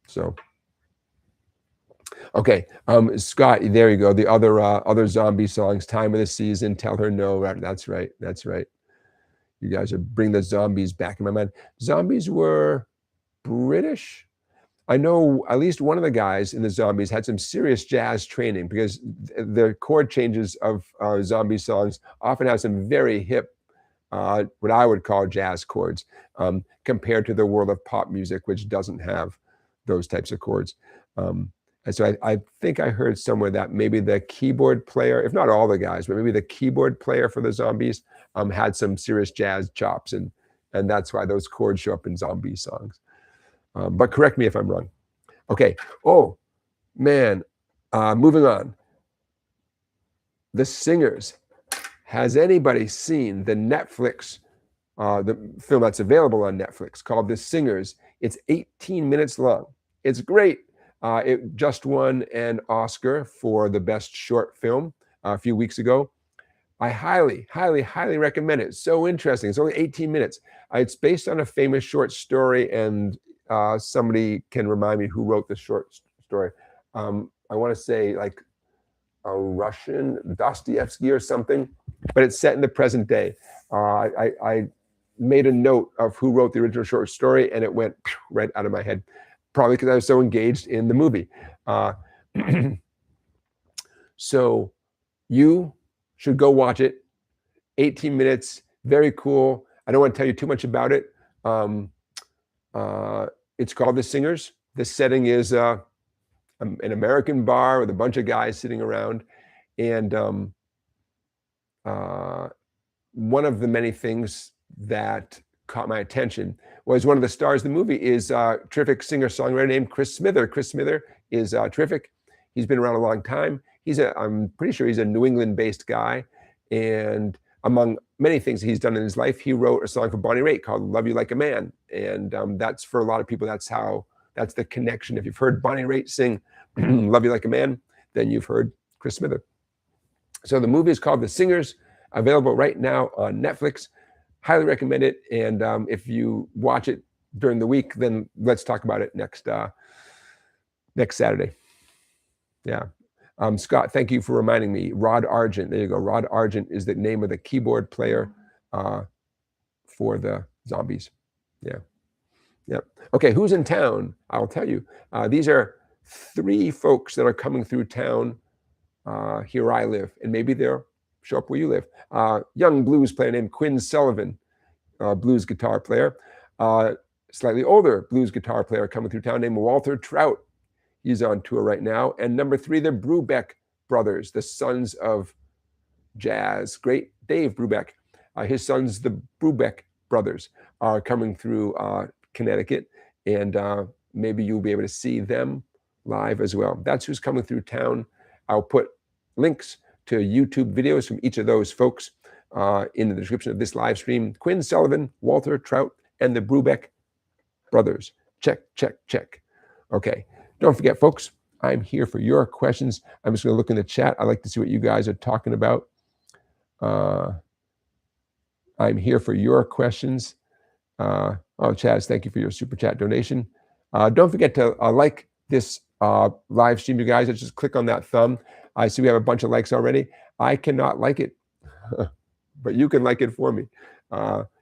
So, okay, Scott, there you go. The other zombie songs, Time of the Season, Tell Her No. That's right. You guys are bringing the zombies back in my mind. Zombies were British. I know at least one of the guys in the Zombies had some serious jazz training, because the chord changes of zombie songs often have some very hip, what I would call jazz chords, compared to the world of pop music, which doesn't have those types of chords. And so I think I heard somewhere that maybe the keyboard player, if not all the guys, but maybe the keyboard player for the Zombies had some serious jazz chops, and that's why those chords show up in zombie songs. But correct me if I'm wrong. Okay. Oh, man. Moving on. The Singers. Has anybody seen the Netflix, the film that's available on Netflix called The Singers? It's 18 minutes long. It's great. It just won an Oscar for the best short film a few weeks ago. I highly, highly, highly recommend it. It's so interesting. It's only 18 minutes. It's based on a famous short story, and somebody can remind me who wrote the short story. I want to say like a Russian, Dostoevsky or something, but it's set in the present day. I made a note of who wrote the original short story, and it went right out of my head, probably because I was so engaged in the movie. So you should go watch it. 18 minutes, very cool. I don't want to tell you too much about it. It's called The Singers. The setting is an American bar with a bunch of guys sitting around. And one of the many things that caught my attention was one of the stars of the movie is a terrific singer-songwriter named Chris Smither. Chris Smither is terrific. He's been around a long time. I'm pretty sure he's a New England-based guy. And among many things he's done in his life, he wrote a song for Bonnie Raitt called "Love You Like a Man," and that's for a lot of people. That's the connection. If you've heard Bonnie Raitt sing "Love You Like a Man," then you've heard Chris Smither. So the movie is called The Singers, available right now on Netflix. Highly recommend it. And if you watch it during the week, then let's talk about it next Saturday. Yeah. Scott, thank you for reminding me. Rod Argent. There you go. Rod Argent is the name of the keyboard player for the Zombies. Yeah. Yep. Okay, who's in town? I'll tell you. These are 3 folks that are coming through town here where I live, and maybe they'll show up where you live. Young blues player named Quinn Sullivan, blues guitar player. Slightly older blues guitar player coming through town named Walter Trout. He's on tour right now. And number 3, the Brubeck brothers, the sons of jazz. Great Dave Brubeck. His sons, the Brubeck brothers, are coming through Connecticut, and maybe you'll be able to see them live as well. That's who's coming through town. I'll put links to YouTube videos from each of those folks in the description of this live stream. Quinn Sullivan, Walter Trout, and the Brubeck brothers. Check, check, check. Okay. Don't forget, folks, I'm here for your questions. I'm just going to look in the chat. I like to see what you guys are talking about. I'm here for your questions. Oh, Chaz, thank you for your super chat donation. Don't forget to like this live stream, you guys. Just click on that thumb. I see we have a bunch of likes already. I cannot like it, but you can like it for me.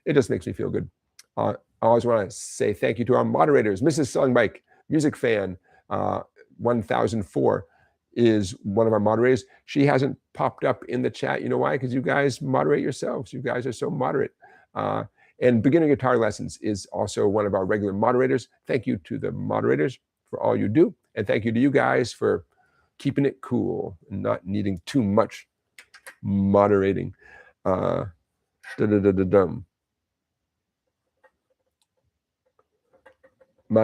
It just makes me feel good. I always want to say thank you to our moderators. Mrs. Songbike, music fan 1004 is one of our moderators. She hasn't popped up in the chat. You know why? Because you guys moderate yourselves. You guys are so moderate. And Beginner Guitar Lessons is also one of our regular moderators. Thank you to the moderators for all you do. And thank you to you guys for keeping it cool and not needing too much moderating. My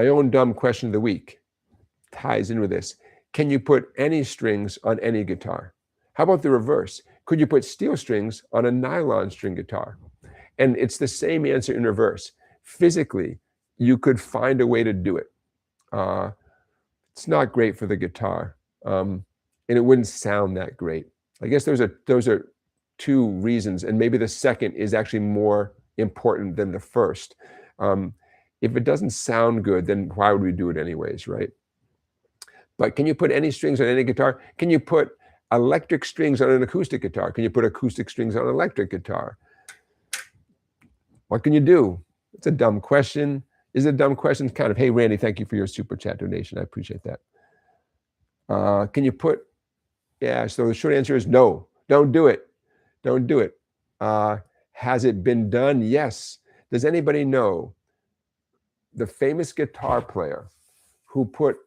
own dumb question of the week ties in with this. Can you put any strings on any guitar? How about the reverse? Could you put steel strings on a nylon string guitar? And it's the same answer in reverse. Physically, you could find a way to do it. It's not great for the guitar, and it wouldn't sound that great. I guess those are 2 reasons, and maybe the second is actually more important than the first. If it doesn't sound good, then why would we do it anyways, right? But can you put any strings on any guitar? Can you put electric strings on an acoustic guitar? Can you put acoustic strings on an electric guitar? What can you do? It's a dumb question. Is it a dumb question? Kind of. Hey, Randy, thank you for your super chat donation. I appreciate that. Can you put, yeah, so the short answer is no. Don't do it. Don't do it. Has it been done? Yes. Does anybody know the famous guitar player who put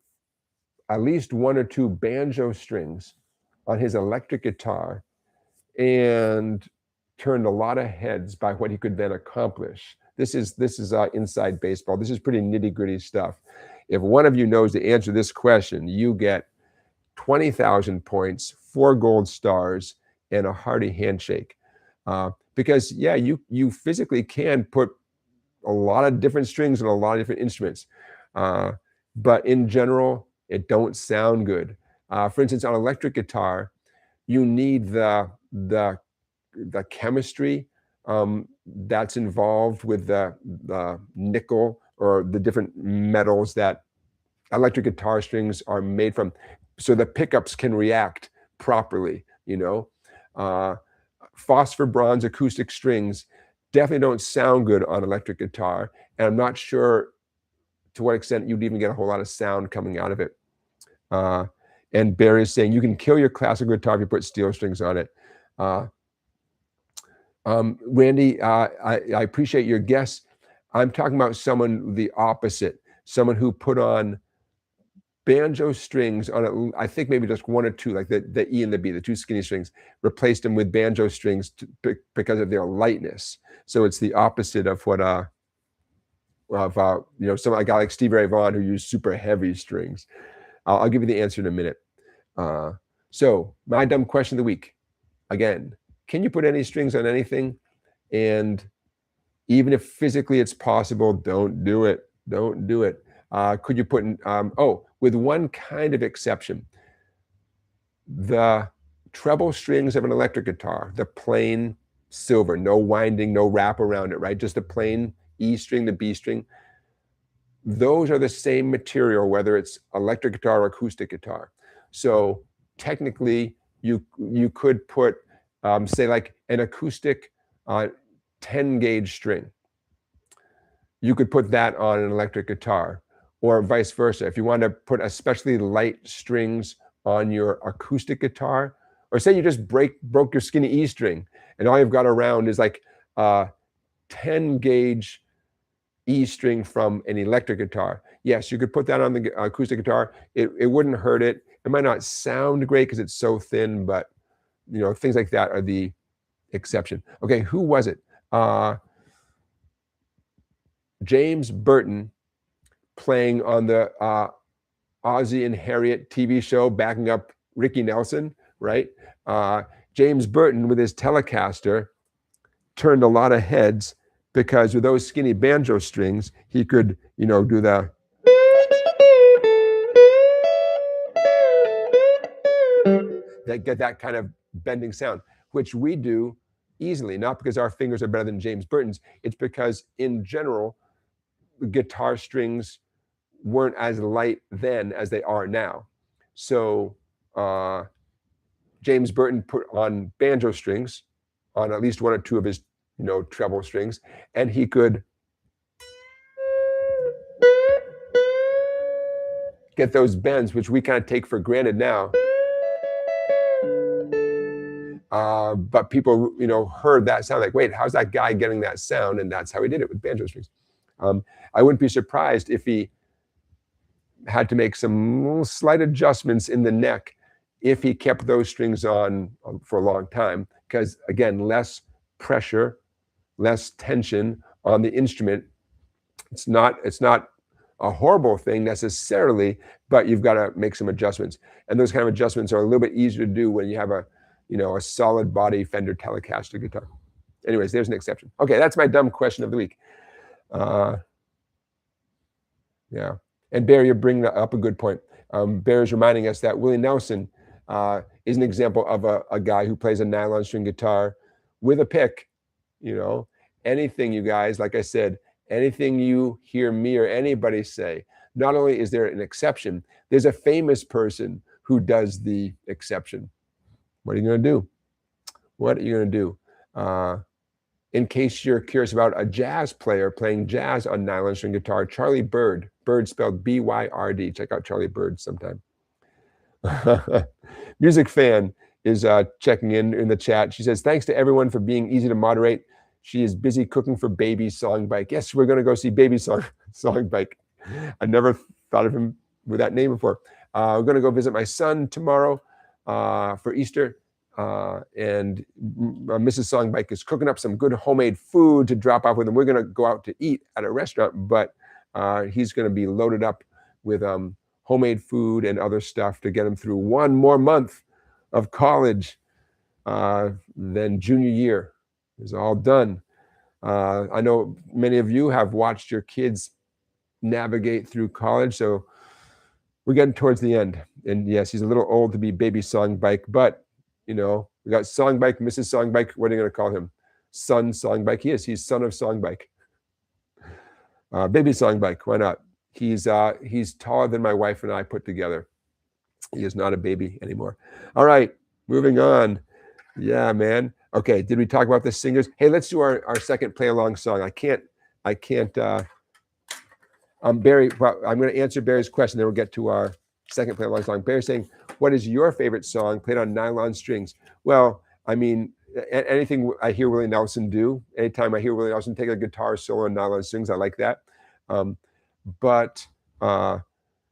at least 1 or 2 banjo strings on his electric guitar and turned a lot of heads by what he could then accomplish? This is inside baseball. This is pretty nitty-gritty stuff. If one of you knows the answer to this question, you get 20,000 points, 4 gold stars, and a hearty handshake. Because yeah, you physically can put a lot of different strings on a lot of different instruments, but in general, it don't sound good. For instance, on electric guitar, you need the chemistry that's involved with the nickel or the different metals that electric guitar strings are made from, so the pickups can react properly, you know. Phosphor bronze acoustic strings definitely don't sound good on electric guitar, and I'm not sure to what extent you'd even get a whole lot of sound coming out of it. And Barry is saying you can kill your classical guitar if you put steel strings on it. Randy, I appreciate your guess. I'm talking about someone the opposite, someone who put on banjo strings on it. I think maybe just 1 or 2, like the E and the B, the 2 skinny strings, replaced them with banjo strings because of their lightness. So it's the opposite of what you know, a guy like Stevie Ray Vaughan who used super heavy strings. I'll give you the answer in a minute. So my dumb question of the week, again, can you put any strings on anything? And even if physically it's possible, don't do it. Don't do it. Could you put in, with one kind of exception, the treble strings of an electric guitar, the plain silver, no winding, no wrap around it, right? Just the plain E string, the B string. Those are the same material, whether it's electric guitar or acoustic guitar. So technically, you could put, say, like an acoustic 10 gauge string. You could put that on an electric guitar, or vice versa. If you want to put especially light strings on your acoustic guitar, or say you just broke your skinny E string, and all you've got around is like 10 gauge E string from an electric guitar. Yes, you could put that on the acoustic guitar. It wouldn't hurt it. It might not sound great because it's so thin, but things like that are the exception. Okay, who was it? James Burton, playing on the Ozzie and Harriet TV show, backing up Ricky Nelson, right? James Burton, with his Telecaster, turned a lot of heads because with those skinny banjo strings, he could, do the get that kind of bending sound, which we do easily, not because our fingers are better than James Burton's. It's because in general, guitar strings weren't as light then as they are now. So James Burton put on banjo strings on at least one or two of his treble strings, and he could get those bends, which we kind of take for granted now. But people heard that sound, like, wait, how's that guy getting that sound? And that's how he did it with banjo strings. I wouldn't be surprised if he had to make some slight adjustments in the neck if he kept those strings on for a long time, because again, less pressure, less tension on the instrument. It's not a horrible thing necessarily, but you've got to make some adjustments. And those kind of adjustments are a little bit easier to do when you have a solid body Fender Telecaster guitar. Anyways, there's an exception. Okay, that's my dumb question of the week. Yeah. And Bear, you're bringing up a good point. Bear is reminding us that Willie Nelson is an example of a guy who plays a nylon string guitar with a pick. Anything, you guys, like I said, anything you hear me or anybody say, not only is there an exception, there's a famous person who does the exception. What are you going to do? What are you going to do? In case you're curious about a jazz player playing jazz on nylon string guitar, Charlie Byrd, Byrd spelled B-Y-R-D. Check out Charlie Byrd sometime. Music Fan is checking in the chat. She says, thanks to everyone for being easy to moderate. She is busy cooking for baby SongBike. Yes, we're going to go see baby SongBike. I never thought of him with that name before. We're going to go visit my son tomorrow for Easter. And Mrs. SongBike is cooking up some good homemade food to drop off with him. We're going to go out to eat at a restaurant, but he's going to be loaded up with homemade food and other stuff to get him through one more month of college. Then junior year is all done. I know many of you have watched your kids navigate through college, so we're getting towards the end. And yes, he's a little old to be baby SongBike, but we got SongBike, Mrs. SongBike. What are you going to call him? Son SongBike. He's son of SongBike. Baby SongBike. Why not? He's taller than my wife and I put together. He is not a baby anymore. All right, moving on. Yeah, man. Okay, did we talk about the singers? Hey, let's do our second play along song. I can't. Barry, well, I'm going to answer Barry's question, then we'll get to our second play along song. Barry's saying, what is your favorite song played on nylon strings? Well, I mean, anything I hear Willie Nelson do, anytime I hear Willie Nelson take a guitar solo on nylon strings, I like that. But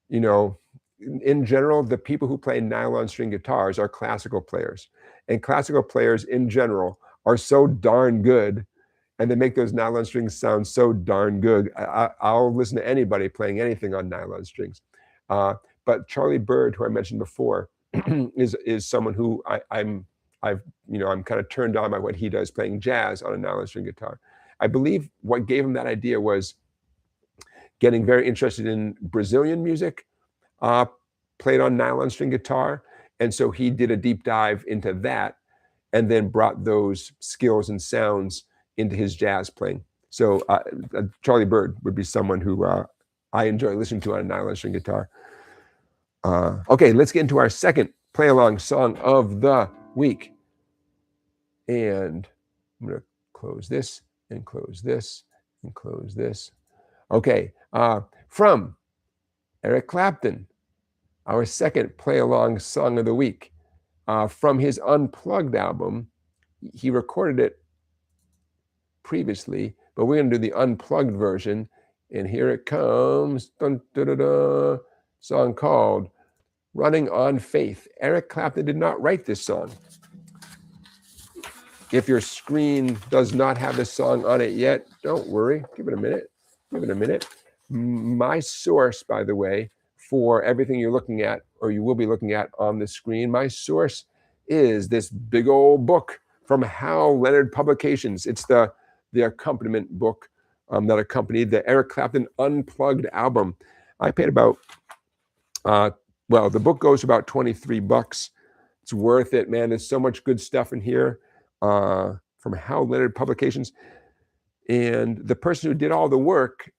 in general, the people who play nylon string guitars are classical players. And classical players in general are so darn good, and they make those nylon strings sound so darn good. I'll listen to anybody playing anything on nylon strings. But Charlie Byrd, who I mentioned before, is someone who I I'm kind of turned on by what he does playing jazz on a nylon-string guitar. I believe what gave him that idea was getting very interested in Brazilian music, played on nylon-string guitar, and so he did a deep dive into that, and then brought those skills and sounds into his jazz playing. So Charlie Bird would be someone who I enjoy listening to on a nylon-string guitar. Okay, let's get into our second play-along song of the week. And I'm going to close this and close this and close this. Okay, from Eric Clapton, our second play-along song of the week. From his Unplugged album. He recorded it previously, but we're going to do the unplugged version. And here it comes. Dun, dun, dun, dun, song called Running on Faith. Eric Clapton did not write this song. If your screen does not have this song on it yet, don't worry. Give it a minute. Give it a minute. My source, by the way, for everything you're looking at, or you will be looking at on the screen, my source is this big old book from Hal Leonard Publications. It's the accompaniment book that accompanied the Eric Clapton Unplugged album. I paid about, well, the book goes for about $23. It's worth it, man. There's so much good stuff in here from Hal Leonard Publications. And the person who did all the work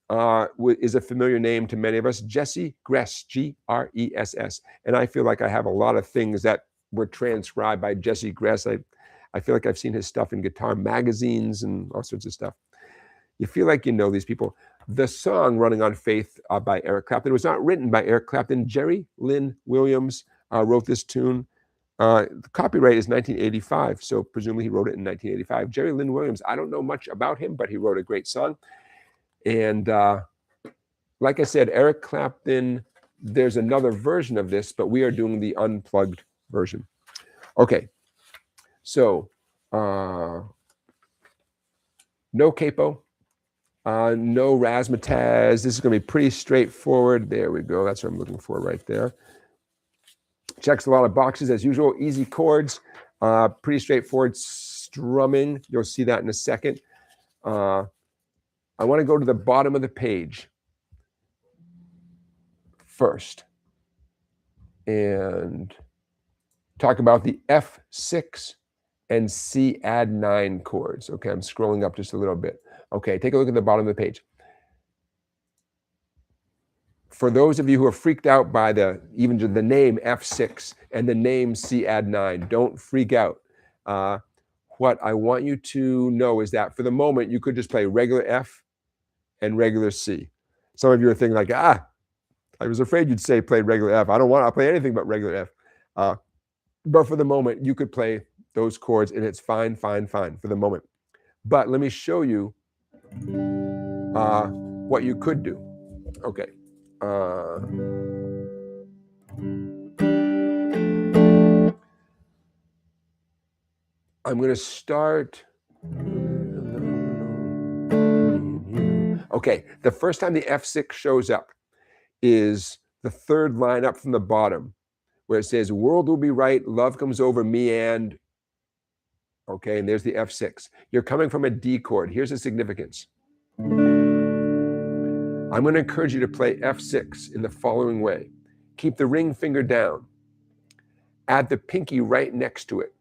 is a familiar name to many of us, Jesse Gress, Gress. And I feel like I have a lot of things that were transcribed by Jesse Gress. I feel like I've seen his stuff in guitar magazines and all sorts of stuff. You feel like you know these people. The song Running on Faith by Eric Clapton was not written by Eric Clapton. Jerry Lynn Williams wrote this tune. The copyright is 1985, so presumably he wrote it in 1985. Jerry Lynn Williams, I don't know much about him, but he wrote a great song. And like I said, Eric Clapton, there's another version of this, but we are doing the unplugged version. Okay, so no capo, no razzmatazz. This is going to be pretty straightforward. There we go. That's what I'm looking for right there. Checks a lot of boxes as usual. Easy chords, pretty straightforward strumming. You'll see that in a second. I want to go to the bottom of the page first and talk about the F6 and C add 9 chords. Okay, I'm scrolling up just a little bit. Okay, take a look at the bottom of the page. For those of you who are freaked out by even the name F6 and the name C add 9, don't freak out. What I want you to know is that for the moment, you could just play regular F and regular C. Some of you are thinking like, I was afraid you'd say play regular F. I don't want to play anything but regular F. But for the moment, you could play those chords and it's fine, fine, fine for the moment. But let me show you what you could do. Okay. I'm going to start. Okay, the first time the F6 shows up is the third line up from the bottom, where it says, world will be right, love comes over me and, okay, and there's the F6. You're coming from a D chord. Here's the significance. I'm going to encourage you to play F6 in the following way. Keep the ring finger down. Add the pinky right next to it.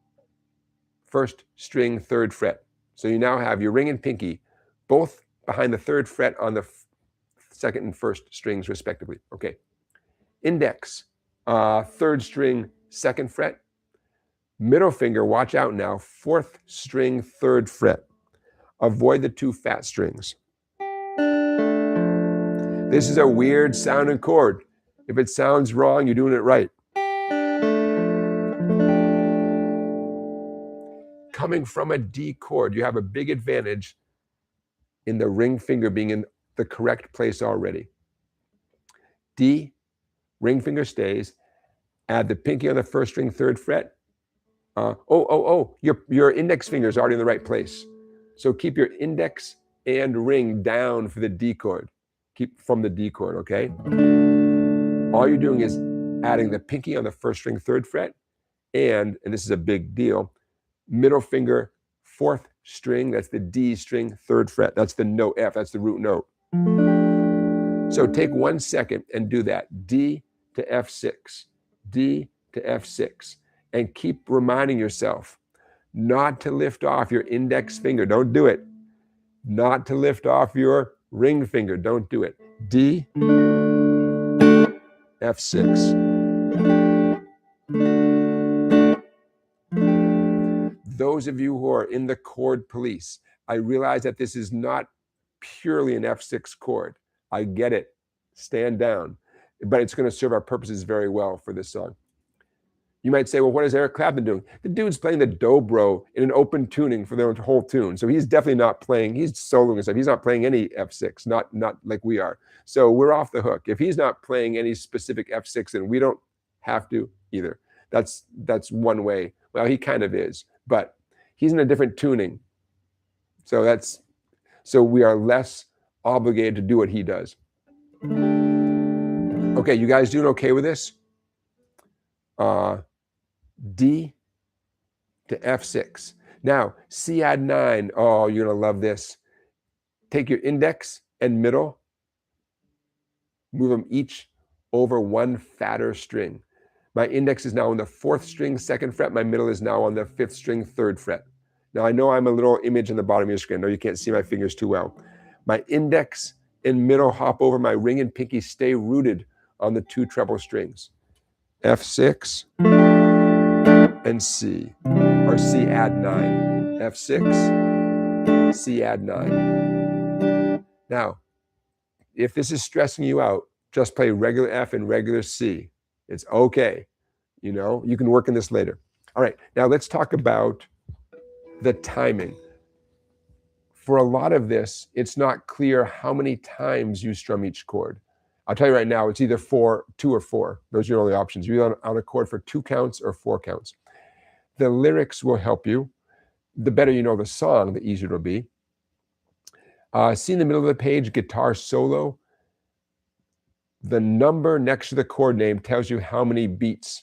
First string, third fret. So you now have your ring and pinky both behind the third fret on the second and first strings respectively. Okay. Index, third string, second fret. Middle finger, watch out now, fourth string, third fret. Avoid the 2 fat strings. This is a weird sounding chord. If it sounds wrong, you're doing it right. Coming from a D chord, you have a big advantage in the ring finger being in the correct place already. D, ring finger stays. Add the pinky on the first string, third fret. Your index finger is already in the right place. So keep your index and ring down for the D chord. Keep from the D chord, okay? All you're doing is adding the pinky on the first string, third fret, and this is a big deal, middle finger, 4th string, that's the D string, 3rd fret. That's the note F, that's the root note. So take 1 second and do that. D to F6, D to F6, and keep reminding yourself not to lift off your index finger. Don't do it. Not to lift off your ring finger. Don't do it. D, F6. Those of you who are in the chord police, I realize that this is not purely an F6 chord. I get it. Stand down. But it's going to serve our purposes very well for this song. You might say, well, what is Eric Clapton doing? The dude's playing the dobro in an open tuning for the whole tune. So he's definitely not playing, he's soloing and stuff. He's not playing any F6, not like we are. So we're off the hook. If he's not playing any specific F6, then we don't have to either. That's one way. Well, he kind of is, but he's in a different tuning. So we are less obligated to do what he does. Okay, you guys doing okay with this? D to F6. Now, C add 9. Oh, you're going to love this. Take your index and middle, move them each over 1 fatter string. My index is now on the 4th string, 2nd fret. My middle is now on the 5th string, 3rd fret. Now, I know I'm a little image in the bottom of your screen. I know you can't see my fingers too well. My index and middle hop over. My ring and pinky stay rooted on the 2 treble strings. F6 and C, or C add 9. F6, C add 9. Now, if this is stressing you out, just play regular F and regular C. It's okay. You know, you can work on this later. All right, now let's talk about the timing. For a lot of this, it's not clear how many times you strum each chord. I'll tell you right now, it's either 2 or 4. Those are your only options. You're on a chord for 2 counts or 4 counts. The lyrics will help you. The better you know the song, the easier it'll be. See in the middle of the page, guitar solo. The number next to the chord name tells you how many beats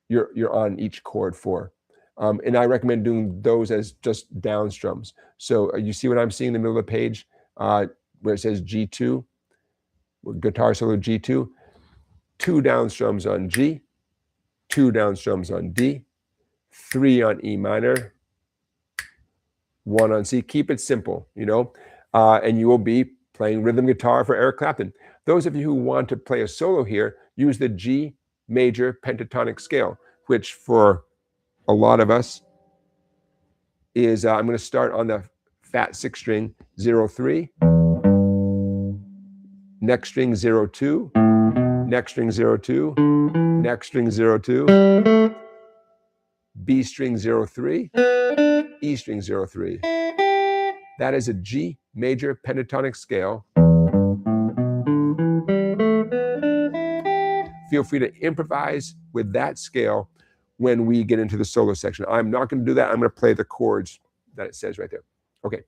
you're on each chord for. And I recommend doing those as just down strums. So you see what I'm seeing in the middle of the page where it says G2, guitar solo G2, 2 down strums on G, 2 down strums on D, 3 on E minor, 1 on C. Keep it simple, you know, and you will be playing rhythm guitar for Eric Clapton. Those of you who want to play a solo here, use the G major pentatonic scale, which for a lot of us is, I'm going to start on the fat 6th string, 0-3, next string 0-2, next string 0-2, next string 0-2, B string 0-3, E string 0-3. That is a G major pentatonic scale. Feel free to improvise with that scale when we get into the solo section. I'm not going to do that. I'm going to play the chords that it says right there. Okay.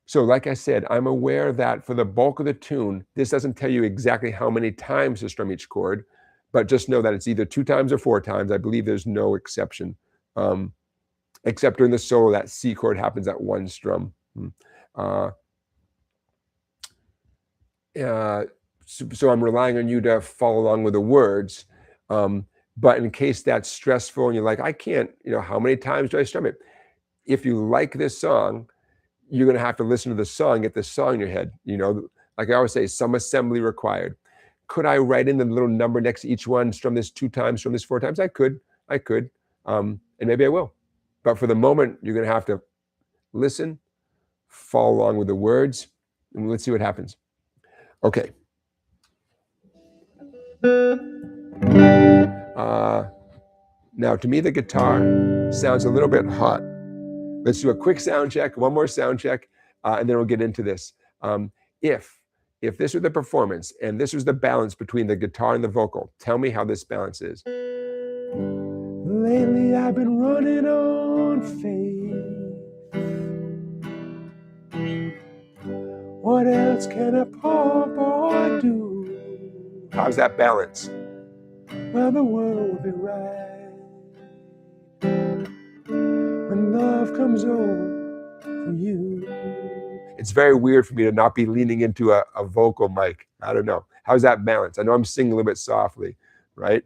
So like I said, I'm aware that for the bulk of the tune, this doesn't tell you exactly how many times to strum each chord, but just know that it's either 2 times or 4 times. I believe there's no exception. Except during the solo, that C chord happens at 1 strum. So I'm relying on you to follow along with the words. But in case that's stressful and you're like, I can't, you know, how many times do I strum it? If you like this song, you're going to have to listen to the song, get the song in your head. You know, like I always say, some assembly required. Could I write in the little number next to each one, strum this 2 times, strum this 4 times? I could. And maybe I will. But for the moment, you're going to have to listen, follow along with the words, and let's see what happens. Okay. Now, to me, the guitar sounds a little bit hot. Let's do a quick sound check, one more sound check, and then we'll get into this. If this were the performance and this was the balance between the guitar and the vocal, tell me how this balance is. Lately, I've been running on faith. What else can a poor boy do? How's that balance? Well, the world will be right. love comes over you. It's very weird for me to not be leaning into a vocal mic. I don't know. How's that balance? I know I'm singing a little bit softly, right?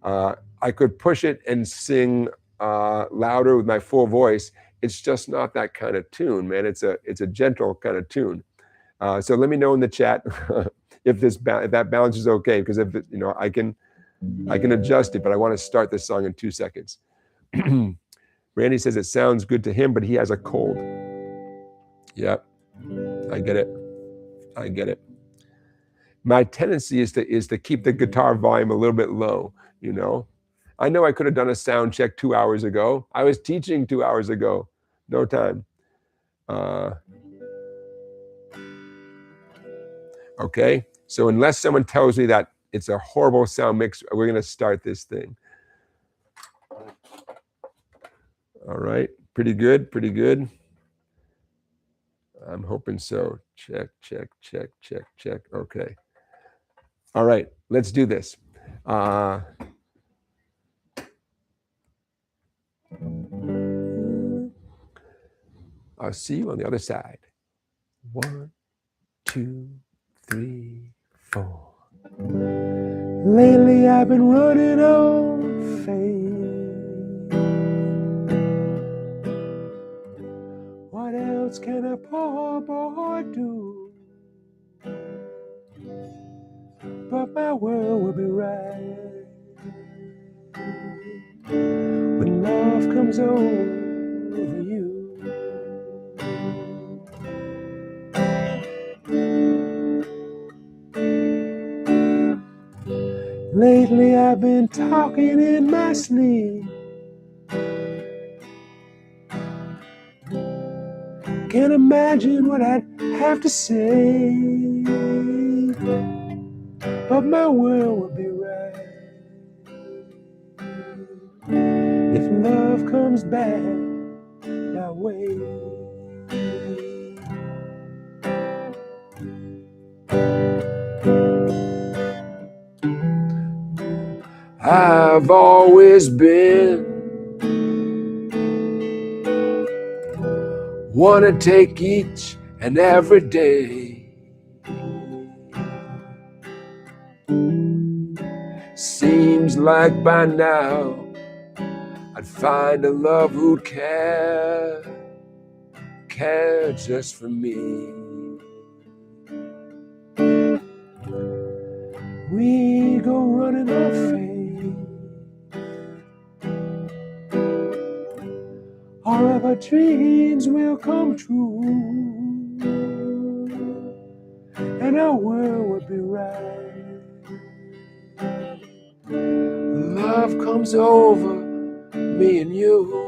I could push it and sing louder with my full voice. It's just not that kind of tune, man. It's a gentle kind of tune. So let me know in the chat if that balance is okay, because if you know, I can adjust it, but I want to start this song in 2 seconds. Randy says it sounds good to him, but he has a cold. Yep, I get it. I get it. My tendency is to keep the guitar volume a little bit low, you know. I know I could have done a sound check 2 hours ago. I was teaching 2 hours ago. No time. Okay, so unless someone tells me that it's a horrible sound mix, we're going to start this thing. All right, pretty good, pretty good. I'm hoping so. Check, check, check, check, check. Okay. All right, let's do this. I'll see you on the other side. 1, 2, 3, 4. Lately I've been running on faith. What else can a poor boy do? But my world will be right when love comes over you. Lately I've been talking in my sleep. Can't imagine what I'd have to say, but my world will be right if love comes back that way. I've always been one to take each and every day. Seems like by now I'd find a love who'd care just for me. We go running our faith. All of our dreams will come true, and our world will be right. Love comes over me and you.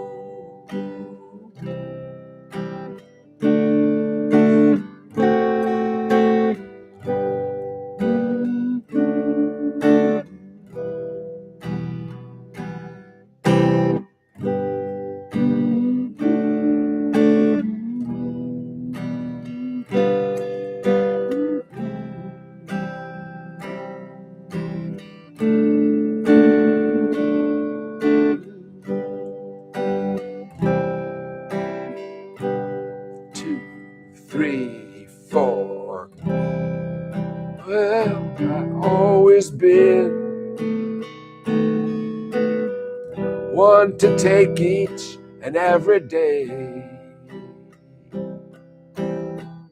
To take each and every day.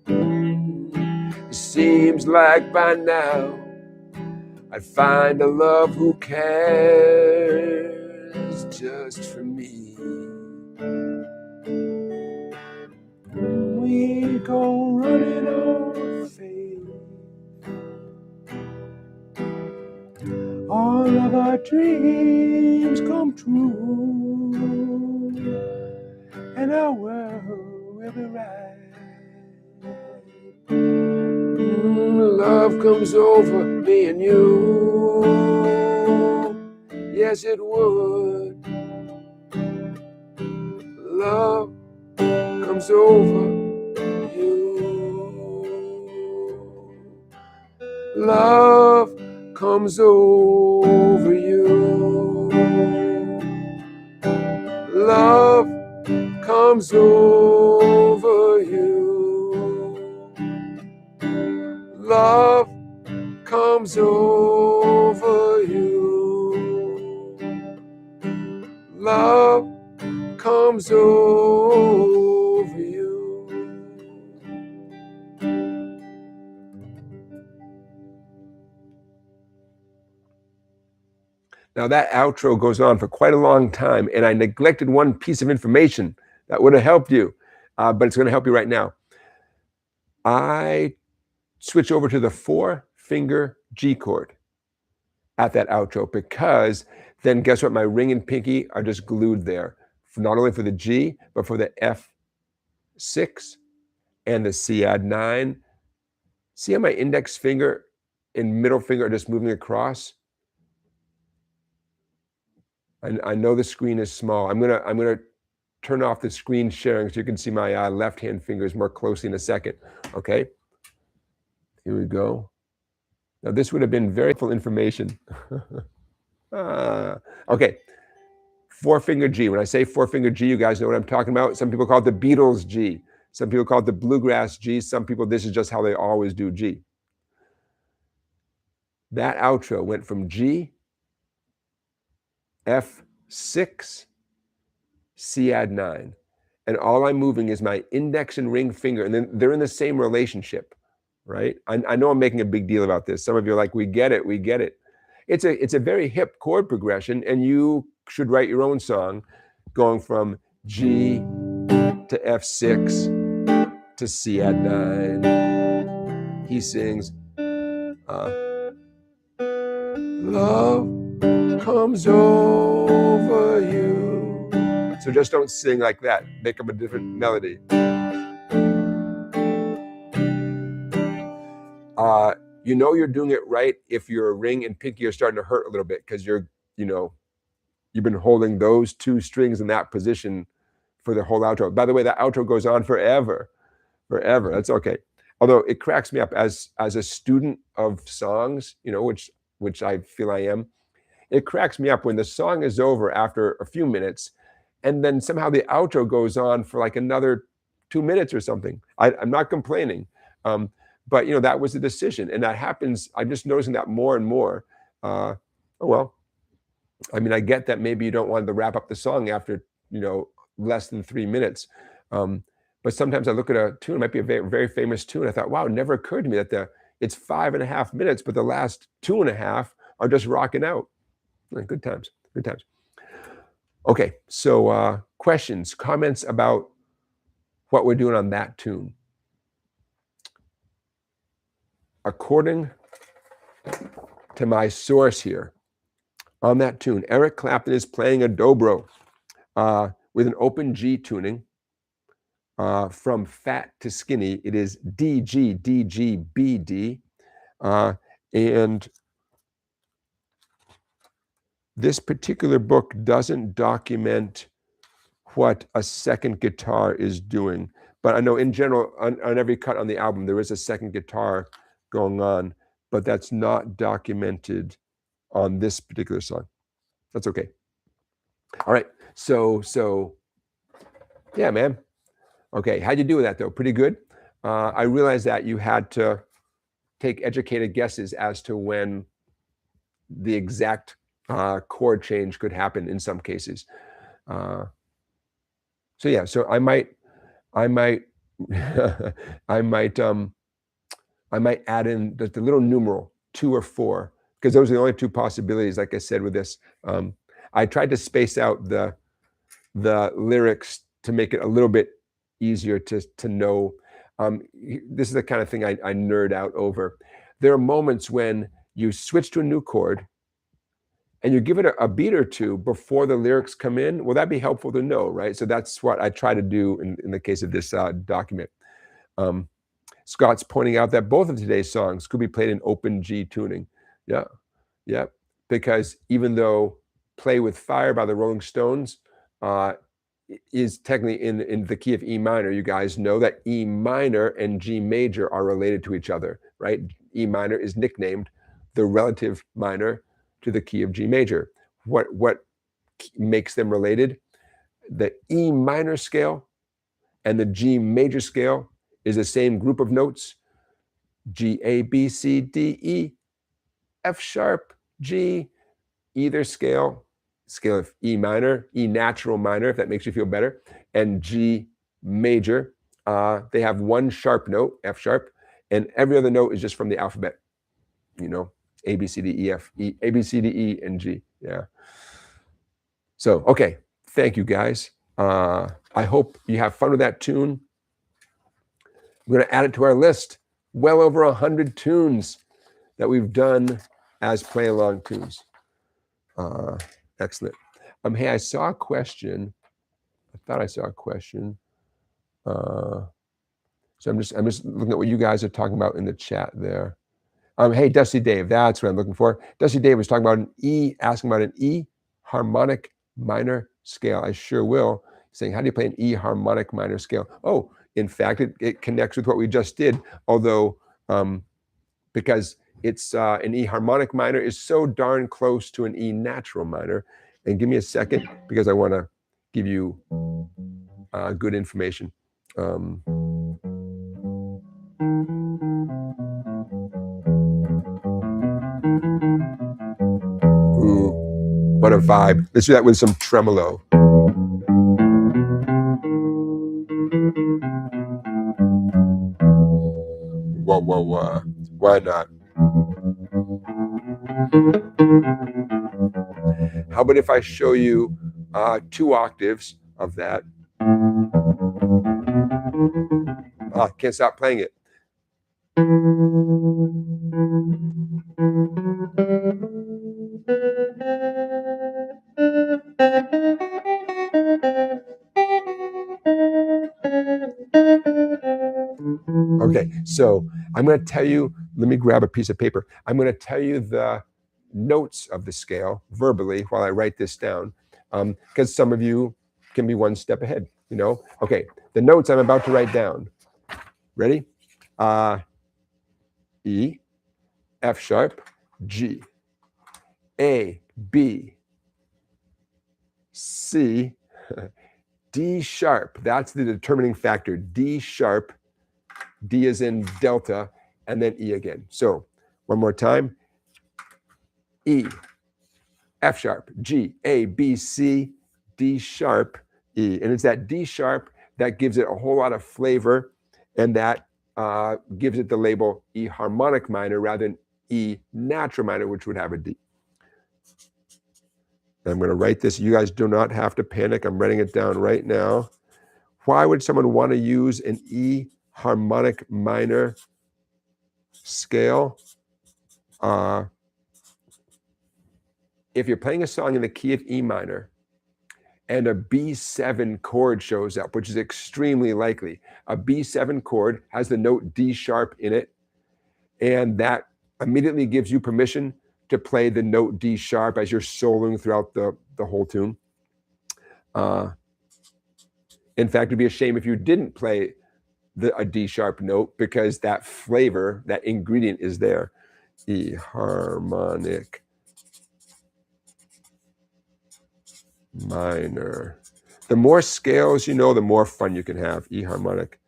It seems like by now I'd find a love who cares just for me. We go running on faith. All of our dreams come true, and our world will be right. Love comes over me and you. Yes, it would. Love comes over you. Love comes over you. Love comes over you. Love comes over you. Love comes over you. Now that outro goes on for quite a long time, and I neglected one piece of information that would have helped you, but it's going to help you right now. I switch over to the 4-finger G chord at that outro, because then guess what? My ring and pinky are just glued there, not only for the G, but for the F6 and the C add 9. See how my index finger and middle finger are just moving across? I know the screen is small. I'm gonna turn off the screen sharing so you can see my left-hand fingers more closely in a second. Okay, here we go. Now this would have been very full information. Okay, 4-finger G. When I say 4-finger G, you guys know what I'm talking about. Some people call it the Beatles G. Some people call it the bluegrass G. Some people, this is just how they always do G. That outro went from G, F6, C add 9. And all I'm moving is my index and ring finger, and then they're in the same relationship, right? I know I'm making a big deal about this. Some of you are like, we get it, we get it. It's a very hip chord progression, and you should write your own song going from G to F6 to C add 9. He sings, love comes over you. So just don't sing like that. Make up a different melody. You know you're doing it right if your ring and pinky are starting to hurt a little bit, because you've been holding those 2 strings in that position for the whole outro. By the way, that outro goes on forever. Forever. That's okay. Although it cracks me up as a student of songs, which I feel I am. It cracks me up when the song is over after a few minutes, and then somehow the outro goes on for like another 2 minutes or something. I'm not complaining, but that was the decision, and that happens. I'm just noticing that more and more. Oh well, I mean, I get that maybe you don't want to wrap up the song after less than 3 minutes, but sometimes I look at a tune, it might be a very, very famous tune. I thought, wow, it never occurred to me that it's 5.5 minutes, but the last 2.5 are just rocking out. Good times, good times. Okay, so questions, comments about what we're doing on that tune. According to my source here, on that tune, Eric Clapton is playing a dobro with an open G tuning. From fat to skinny, it is D, G, D, G, B, D. And this particular book doesn't document what a second guitar is doing. But I know in general, on every cut on the album, there is a second guitar going on, but that's not documented on this particular song. That's okay. All right, so yeah, man. Okay, how'd you do with that though? Pretty good. I realized that you had to take educated guesses as to when the exact chord change could happen in some cases. So yeah, so I might I might add in the little numeral 2 or 4, because those are the only 2 possibilities. Like I said with this, I tried to space out the lyrics to make it a little bit easier to know. This is the kind of thing I nerd out over. There are moments when you switch to a new chord and you give it a beat or 2 before the lyrics come in. Well, that'd be helpful to know, right? So that's what I try to do in the case of this document. Scott's pointing out that both of today's songs could be played in open G tuning. Yeah, because even though Play with Fire by the Rolling Stones is technically in the key of E minor, you guys know that E minor and G major are related to each other, right? E minor is nicknamed the relative minor to the key of G major. What makes them related? The E minor scale And the G major scale is the same group of notes, G, A, B, C, D, E, F sharp, G, either scale of E minor, E natural minor, if that makes you feel better, and G major. They have one sharp note, F sharp, and every other note is just from the alphabet, you know, A, B, C, D, E, F, E, A, B, C, D, E, and G. Yeah. So, okay. Thank you, guys. I hope you have fun with that tune. We're going to add it to our list. Well over 100 tunes that we've done as play-along tunes. Excellent. Hey, I saw a question. I thought I saw a question. So I'm just looking at what you guys are talking about in the chat there. Hey, Dusty Dave, that's what I'm looking for. Dusty Dave was talking about an E, asking about an E harmonic minor scale. I sure will. Saying, how do you play an E harmonic minor scale? Oh, in fact, it connects with what we just did, although because it's an E harmonic minor is so darn close to an E natural minor. And give me a second, because I want to give you good information. Ooh, what a vibe. Let's do that with some tremolo. Whoa, whoa, whoa. Why not? How about if I show you 2 octaves of that? Can't stop playing it. Okay, so I'm going to tell you, let me grab a piece of paper. I'm going to tell you the notes of the scale verbally while I write this down, because some of you can be one step ahead, you know? Okay, the notes I'm about to write down. Ready? E, F sharp, G, A, B, C, D sharp. That's the determining factor. D sharp, D is in delta, and then E again. So one more time. E, F sharp, G, A, B, C, D sharp, E. And it's that D sharp that gives it a whole lot of flavor, and that gives it the label E harmonic minor rather than E natural minor, which would have a D. I'm going to write this. You guys do not have to panic. I'm writing it down right now. Why would someone want to use an E harmonic minor scale? If you're playing a song in the key of E minor and a B7 chord shows up, which is extremely likely, a B7 chord has the note D sharp in it, and that immediately gives you permission to play the note D sharp as you're soloing throughout the whole tune. In fact, it'd be a shame if you didn't play a D sharp note, because that flavor, that ingredient is there. E harmonic minor. The more scales you know, the more fun you can have. E harmonic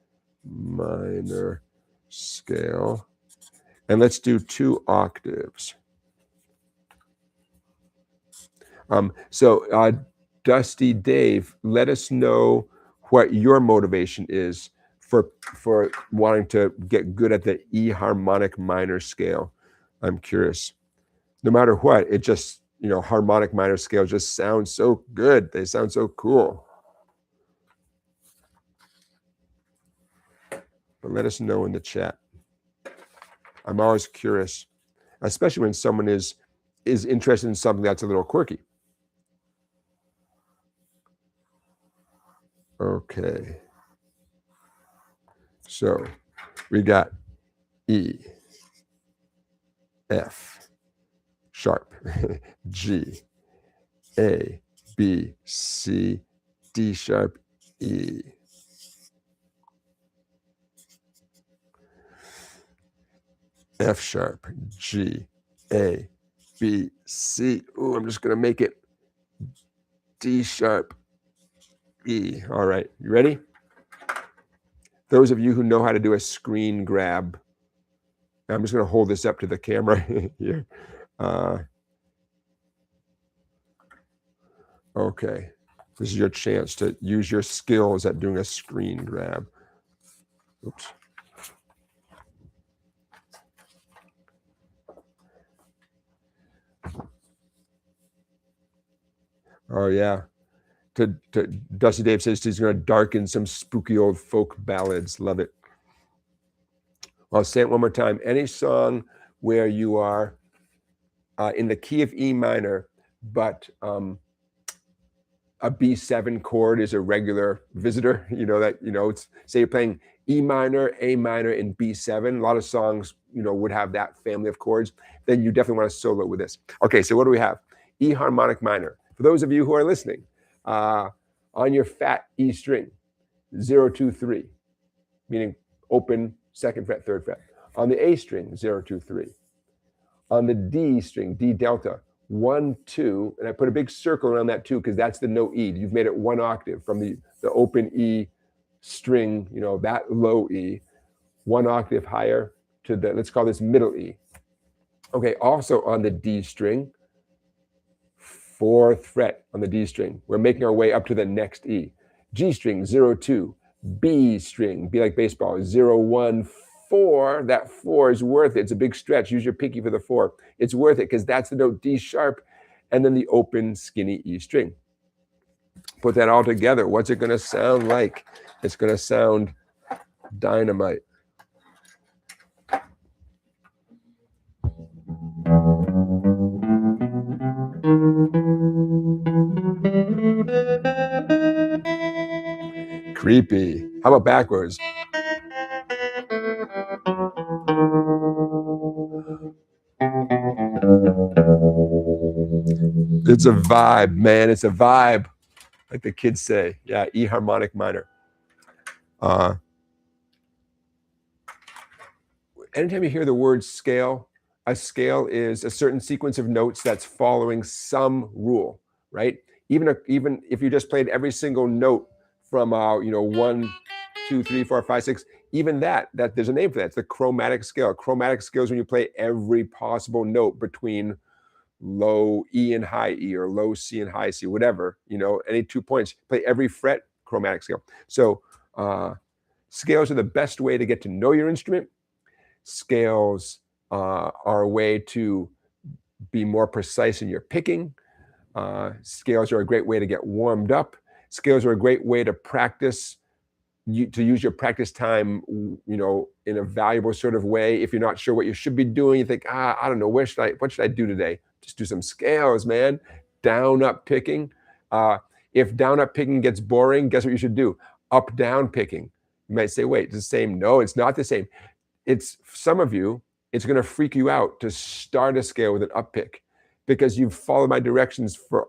minor scale. And let's do 2 octaves. So Dusty Dave, let us know what your motivation is for wanting to get good at the E harmonic minor scale. I'm curious. No matter what, it just, you know, harmonic minor scale just sounds so good. They sound so cool. But let us know in the chat. I'm always curious, especially when someone is interested in something that's a little quirky. Okay. So we got E, F sharp, G, A, B, C, D sharp, E. F sharp, G, A, B, C. Ooh, I'm just going to make it D sharp, E. All right, you ready? Those of you who know how to do a screen grab, I'm just going to hold this up to the camera here. Okay, this is your chance to use your skills at doing a screen grab. Oops. Oh yeah. Dusty Dave says he's going to darken some spooky old folk ballads. Love it. I'll say it one more time. Any song where you are in the key of E minor, but a B7 chord is a regular visitor. You know that, it's, say you're playing E minor, A minor, and B7. A lot of songs, would have that family of chords. Then you definitely want to solo with this. Okay, so what do we have? E harmonic minor. For those of you who are listening, on your fat E string, 0, 2, 3, meaning open 2nd fret, 3rd fret. On the A string, 0, 2, 3. On the D string, D delta, 1, 2, and I put a big circle around that 2 because that's the note E. You've made it 1 octave from the open E string, that low E, 1 octave higher to the, let's call this middle E. Okay, also on the D string, 4th fret on the D string. We're making our way up to the next E. G string, 0, 2. B string, B like baseball, 0, 1, 4. That 4 is worth it. It's a big stretch. Use your pinky for the 4. It's worth it because that's the note D sharp, and then the open skinny E string. Put that all together. What's it going to sound like? It's going to sound dynamite. Creepy. How about backwards? It's a vibe, man. It's a vibe, like the kids say. Yeah, E harmonic minor. Anytime you hear the word scale, a scale is a certain sequence of notes that's following some rule, right? Even if you just played every single note from 1, 2, 3, 4, 5, 6, even that there's a name for that. It's the chromatic scale. Chromatic scale is when you play every possible note between low E and high E, or low C and high C, whatever, any 2 points, play every fret, chromatic scale. So scales are the best way to get to know your instrument. Scales are a way to be more precise in your picking. Scales are a great way to get warmed up. Scales are a great way to practice, to use your practice time, in a valuable sort of way. If you're not sure what you should be doing, you think, I don't know, what should I do today? Just do some scales, man. Down, up picking. If down, up picking gets boring, guess what you should do? Up, down picking. You might say, wait, it's the same. No, it's not the same. It's, some of you, it's going to freak you out to start a scale with an up pick because you've followed my directions for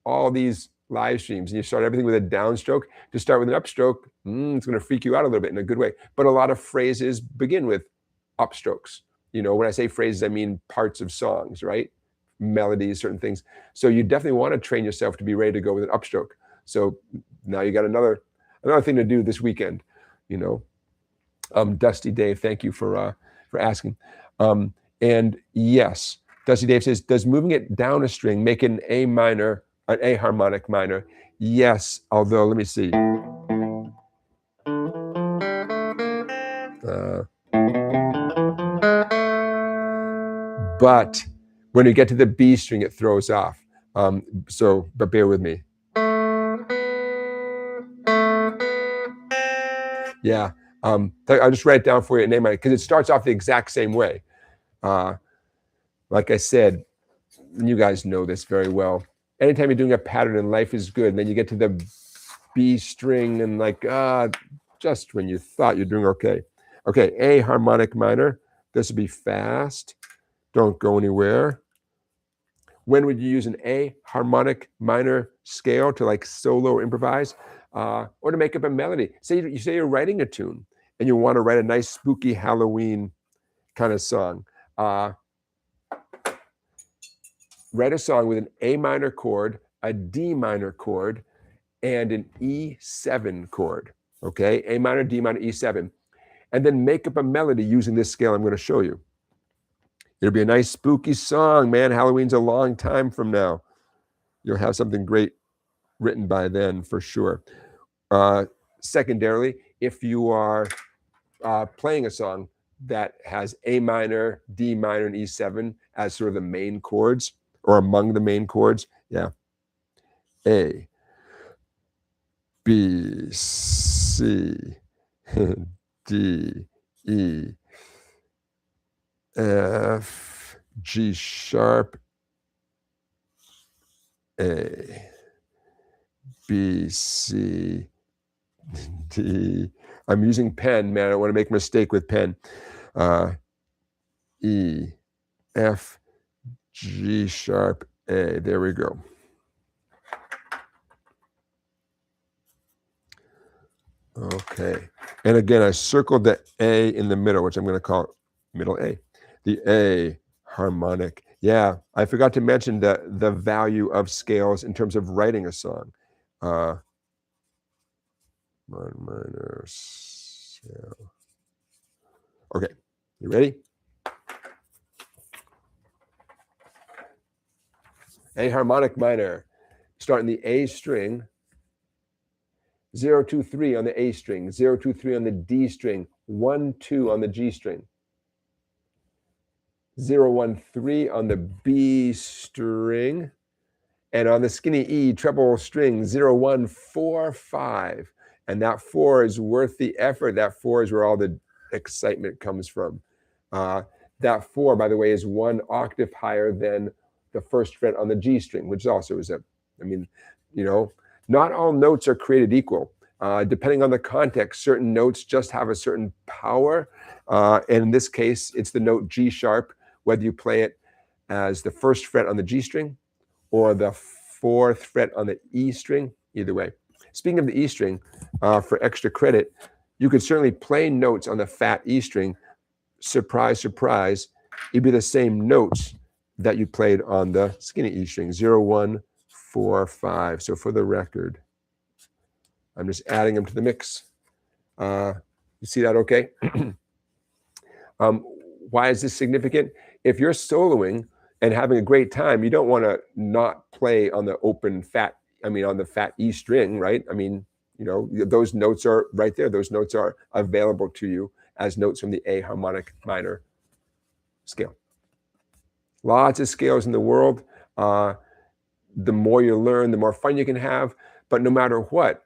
all these live streams and you start everything with a downstroke. To start with an upstroke, it's going to freak you out a little bit in a good way. But a lot of phrases begin with upstrokes. When I say phrases, I mean parts of songs, right? Melodies, certain things. So you definitely want to train yourself to be ready to go with an upstroke. So now you got another thing to do this weekend, Dusty Dave, thank you for asking. And yes, Dusty Dave says, does moving it down a string make it an A minor, an A harmonic minor? Yes, although let me see. But when you get to the B string, it throws off. But bear with me. Yeah, I'll just write it down for you in A minor because it starts off the exact same way. Like I said, you guys know this very well. Anytime you're doing a pattern and life is good, and then you get to the B string and just when you thought you're doing okay. Okay, A harmonic minor. This would be fast. Don't go anywhere. When would you use an A harmonic minor scale to solo or improvise? Or to make up a melody? You say you're writing a tune and you want to write a nice spooky Halloween kind of song. Write a song with an A minor chord, a D minor chord, and an E7 chord. Okay, A minor, D minor, E7. And then make up a melody using this scale I'm going to show you. It'll be a nice spooky song, man. Halloween's a long time from now. You'll have something great written by then for sure. Secondarily, if you are playing a song that has A minor, D minor, and E7 as sort of the main chords or among the main chords, yeah. A, B, C, D, E, F, G sharp, A, B, C, D. I'm using pen, man. I don't want to make a mistake with pen. E, F, G sharp, A. There we go. Okay. And again, I circled the A in the middle, which I'm going to call middle A. The A harmonic. Yeah, I forgot to mention the value of scales in terms of writing a song. Minor scale. Okay, you ready? A harmonic minor. Start in the A string. 0, 2, 3 on the A string. 0, 2, 3 on the D string. 1, 2 on the G string. 0, 1, 3 on the B string. And on the skinny E treble string, 0, 1, 4, 5. And that 4 is worth the effort. That 4 is where all the excitement comes from. That 4, by the way, is 1 octave higher than the first fret on the G string, which also is not all notes are created equal. Depending on the context, certain notes just have a certain power. And in this case, it's the note G sharp, whether you play it as the first fret on the G string or the 4th fret on the E string, either way. Speaking of the E string, for extra credit, you could certainly play notes on the fat E string. Surprise, surprise, it'd be the same notes that you played on the skinny E string, 0, 1, 4, 5. So for the record, I'm just adding them to the mix. You see that okay? Why is this significant? If you're soloing and having a great time, you don't want to not play on the open fat, on the fat E string, right? Those notes are right there. Those notes are available to you as notes from the A harmonic minor scale. Lots of scales in the world. The more you learn, the more fun you can have. But no matter what,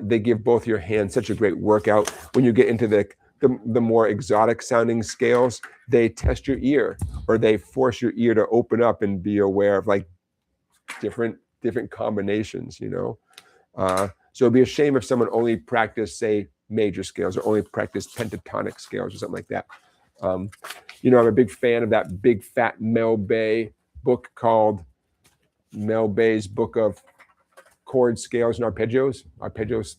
they give both your hands such a great workout. When you get into the more exotic sounding scales, they test your ear, or they force your ear to open up and be aware of like different combinations, So it'd be a shame if someone only practiced, say, major scales or only practiced pentatonic scales or something like that. I'm a big fan of that big fat Mel Bay book called Mel Bay's Book of Chord Scales and Arpeggios,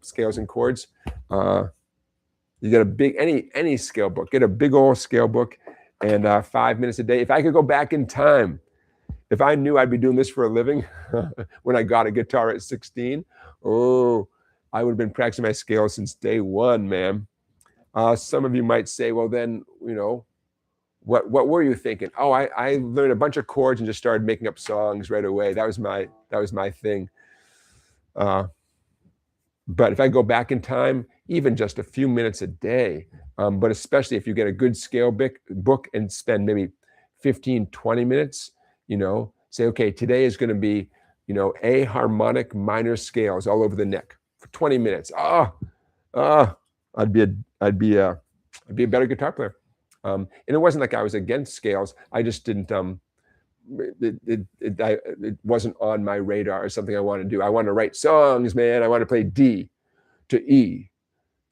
Scales and Chords. You get a big, any scale book, get a big old scale book, and 5 minutes a day. If I could go back in time, if I knew I'd be doing this for a living when I got a guitar at 16, I would have been practicing my scales since day one, man. Some of you might say, well, then, what were you thinking? Oh, I learned a bunch of chords and just started making up songs right away. That was my thing. But if I go back in time, even just a few minutes a day, but especially if you get a good scale book and spend maybe 15, 20 minutes, say, okay, today is going to be, A harmonic minor scales all over the neck for 20 minutes. I'd be a better guitar player. And it wasn't like I was against scales. I just didn't, it wasn't on my radar or something I wanted to do. I want to write songs, man. I want to play D to E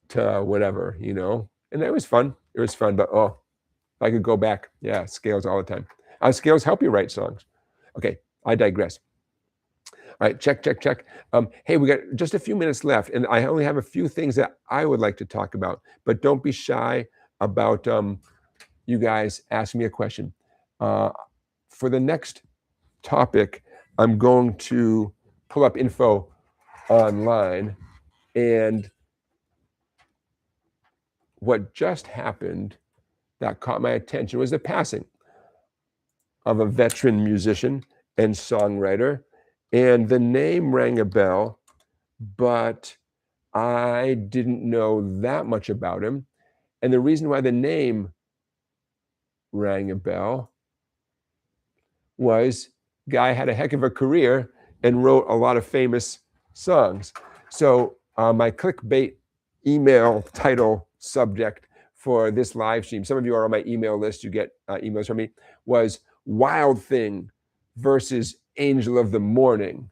to whatever, and that was fun. It was fun, but if I could go back, yeah, scales all the time. Scales help you write songs. Okay, I digress. All right, check. Hey, we got just a few minutes left, and I only have a few things that I would like to talk about, but don't be shy about you guys asking me a question. For the next topic, I'm going to pull up info online, and what just happened that caught my attention was the passing of a veteran musician and songwriter. And the name rang a bell, but I didn't know that much about him. And the reason why the name rang a bell was guy had a heck of a career and wrote a lot of famous songs. So my clickbait email title subject for this live stream, some of you are on my email list, you get emails from me, was Wild Thing versus Angel of the Morning.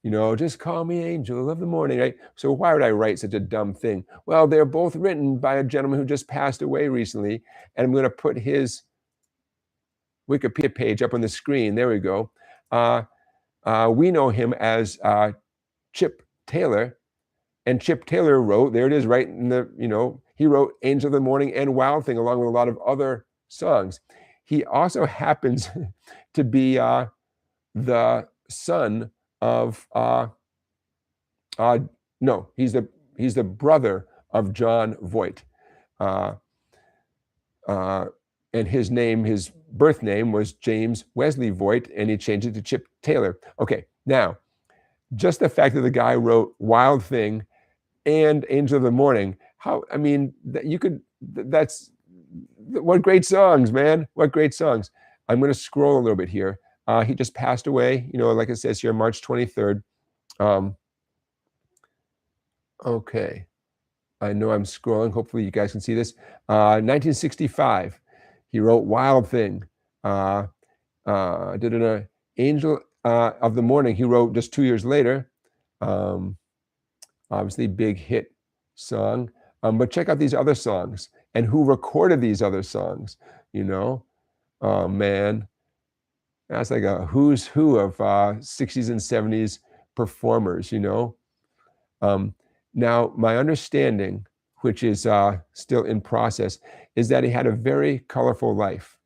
You know, just call me Angel of the Morning, right? So why would I write such a dumb thing? Well, they're both written by a gentleman who just passed away recently, and I'm going to put his Wikipedia page up on the screen. There we go. We know him as Chip Taylor, and Chip Taylor wrote, there it is right in the, you know, he wrote Angel of the Morning and Wild Thing along with a lot of other songs. He also happens to be the son of, no, he's the brother of John Voight. And his birth name was James Wesley Voight, and he changed it to Chip Taylor. Okay, now, just the fact that the guy wrote Wild Thing and Angel of the Morning, that's, what great songs, man, what great songs. I'm gonna scroll a little bit here. He just passed away, you know, like it says here, March 23rd. Okay, I know I'm scrolling, hopefully you guys can see this. 1965, he wrote Wild Thing. Angel of the Morning, he wrote just 2 years later. Obviously big hit song. But check out these other songs and who recorded these other songs, you know? Oh man, that's like a who's who of 60s and 70s performers, you know? Now, my understanding, which is still in process, is that he had a very colorful life.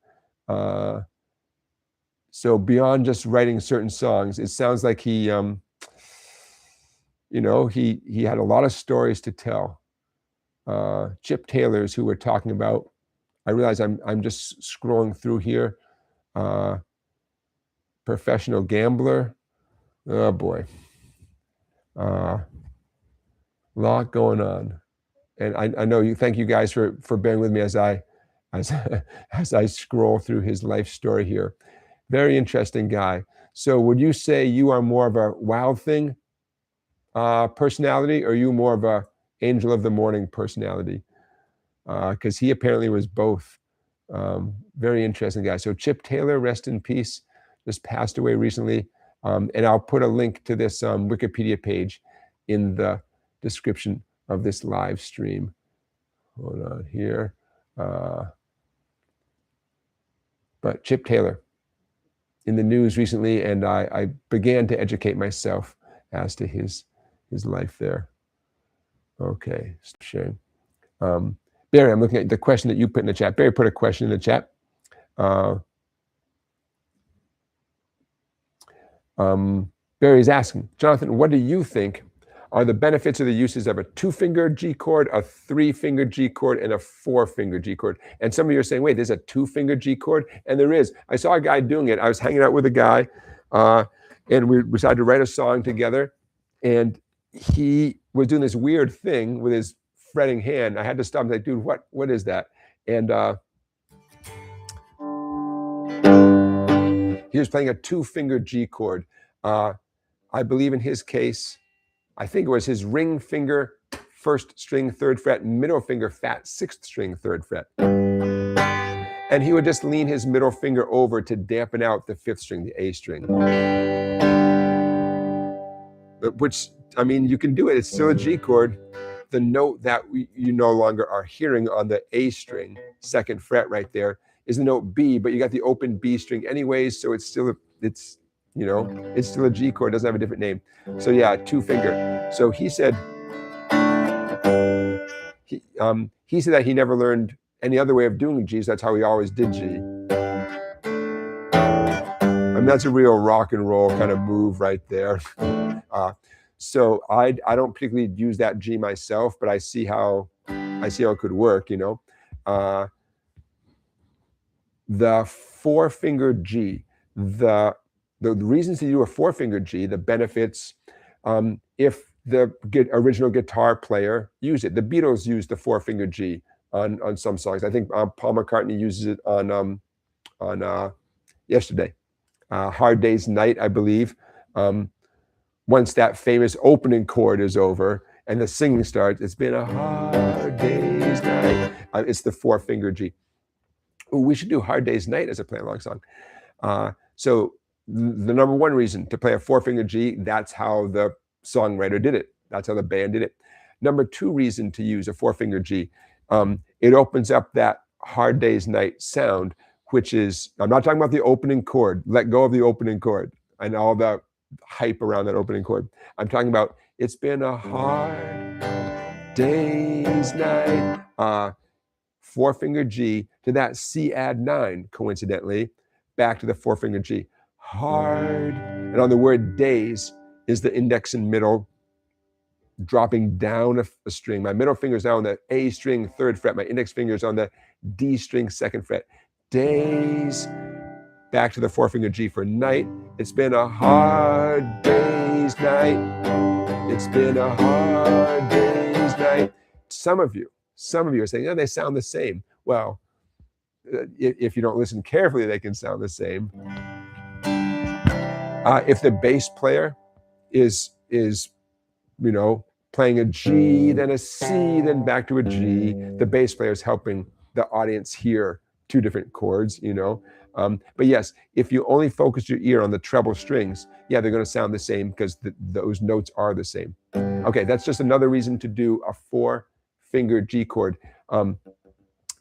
So beyond just writing certain songs, it sounds like he, you know, he had a lot of stories to tell. Chip Taylor's who we're talking about. I realize I'm just scrolling through here. Professional gambler. Oh boy. Lot going on. And I know you, thank you guys for bearing with me as I scroll through his life story here. Very interesting guy. So would you say you are more of a Wild Thing personality, or are you more of a Angel of the Morning personality? Because he apparently was both. Very interesting guy. So Chip Taylor, rest in peace, just passed away recently. And I'll put a link to this Wikipedia page in the description of this live stream. Hold on here. But Chip Taylor in the news recently, and I began to educate myself as to his life there. Okay, sharing. Barry, I'm looking at the question that you put in the chat. Barry put a question in the chat. Barry's asking, Jonathan, what do you think are the benefits of the uses of a 2-finger G chord, a 3-finger G chord, and a 4-finger G chord? And some of you are saying, wait, there's a 2-finger G chord? And there is. I saw a guy doing it. I was hanging out with a guy, and we decided to write a song together. And he was doing this weird thing with his fretting hand. I had to stop and say, dude, what is that? And he was playing a 2-finger G chord. I believe in his case, I think it was his ring finger, 1st string, 3rd fret, middle finger, fat, 6th string, 3rd fret. And he would just lean his middle finger over to dampen out the 5th string, the A string. Which, I mean, you can do it. It's still a G chord. The note that you no longer are hearing on the A string, 2nd fret right there, is the note B, but you got the open B string anyways, so it's still it's still a G chord, doesn't have a different name. So yeah, 2-finger. So he said he said that he never learned any other way of doing G's. That's how he always did G. I mean, that's a real rock and roll kind of move right there. So I don't particularly use that G myself, but I see how I see how it could work, you know. The four-finger G, the reasons to do a four-finger G, the benefits, if the original guitar player used it. The Beatles used the four-finger G on some songs. I think Paul McCartney uses it on Yesterday, Hard Day's Night, I believe. Once that famous opening chord is over and the singing starts, it's been a hard day's night. It's the four-finger G. Ooh, we should do Hard Day's Night as a play-along song. So the number one reason to play a four-finger G, that's how the songwriter did it. That's how the band did it. Number two reason to use a four-finger G, it opens up that Hard Day's Night sound, which is, I'm not talking about the opening chord. Let go of the opening chord and all the hype around that opening chord. I'm talking about, it's been a hard day's night. Four-finger G to that C add 9, coincidentally, back to the four-finger G. Hard. And on the word days is the index and middle dropping down a string. My middle finger is now on the A string, 3rd fret. My index finger is on the D string, 2nd fret. Days. Back to the four-finger G for night. It's been a hard day's night. It's been a hard day's night. Some of you are saying, oh, they sound the same. Well, if you don't listen carefully, they can sound the same. If the bass player is playing a G, then a C, then back to a G, the bass player is helping the audience hear two different chords, But yes, if you only focus your ear on the treble strings, yeah, they're going to sound the same because those notes are the same. Okay, that's just another reason to do a four-finger G chord.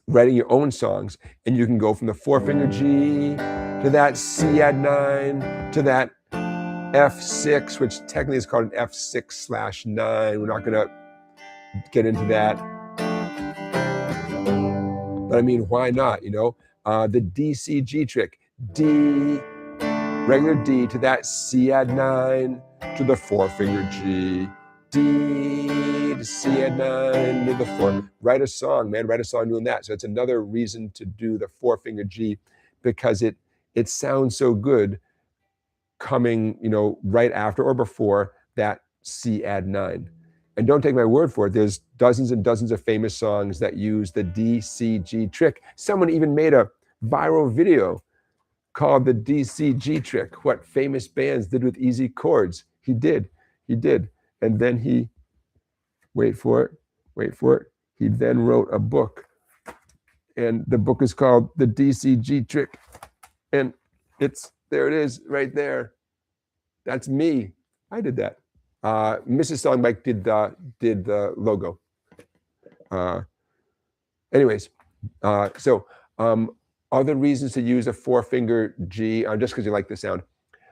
Writing your own songs, and you can go from the four-finger G to that C add 9 to that F6, which technically is called an F6/9. We're not going to get into that. But I mean, why not, the D-C-G trick. D, regular D to that C add 9 to the four-finger G. D to C add 9 to the 4. Write a song, man. Write a song doing that. So it's another reason to do the four-finger G, because it sounds so good coming, right after or before that C add 9. And don't take my word for it. There's dozens and dozens of famous songs that use the D-C-G trick. Someone even made a viral video called the D-C-G trick. What famous bands did with easy chords. He did. And then he, wait for it. He then wrote a book. And the book is called The D-C-G Trick. And there it is, right there. That's me. I did that. Mrs. SongBike did the logo. Anyways, so other reasons to use a four-finger G, just because you like the sound.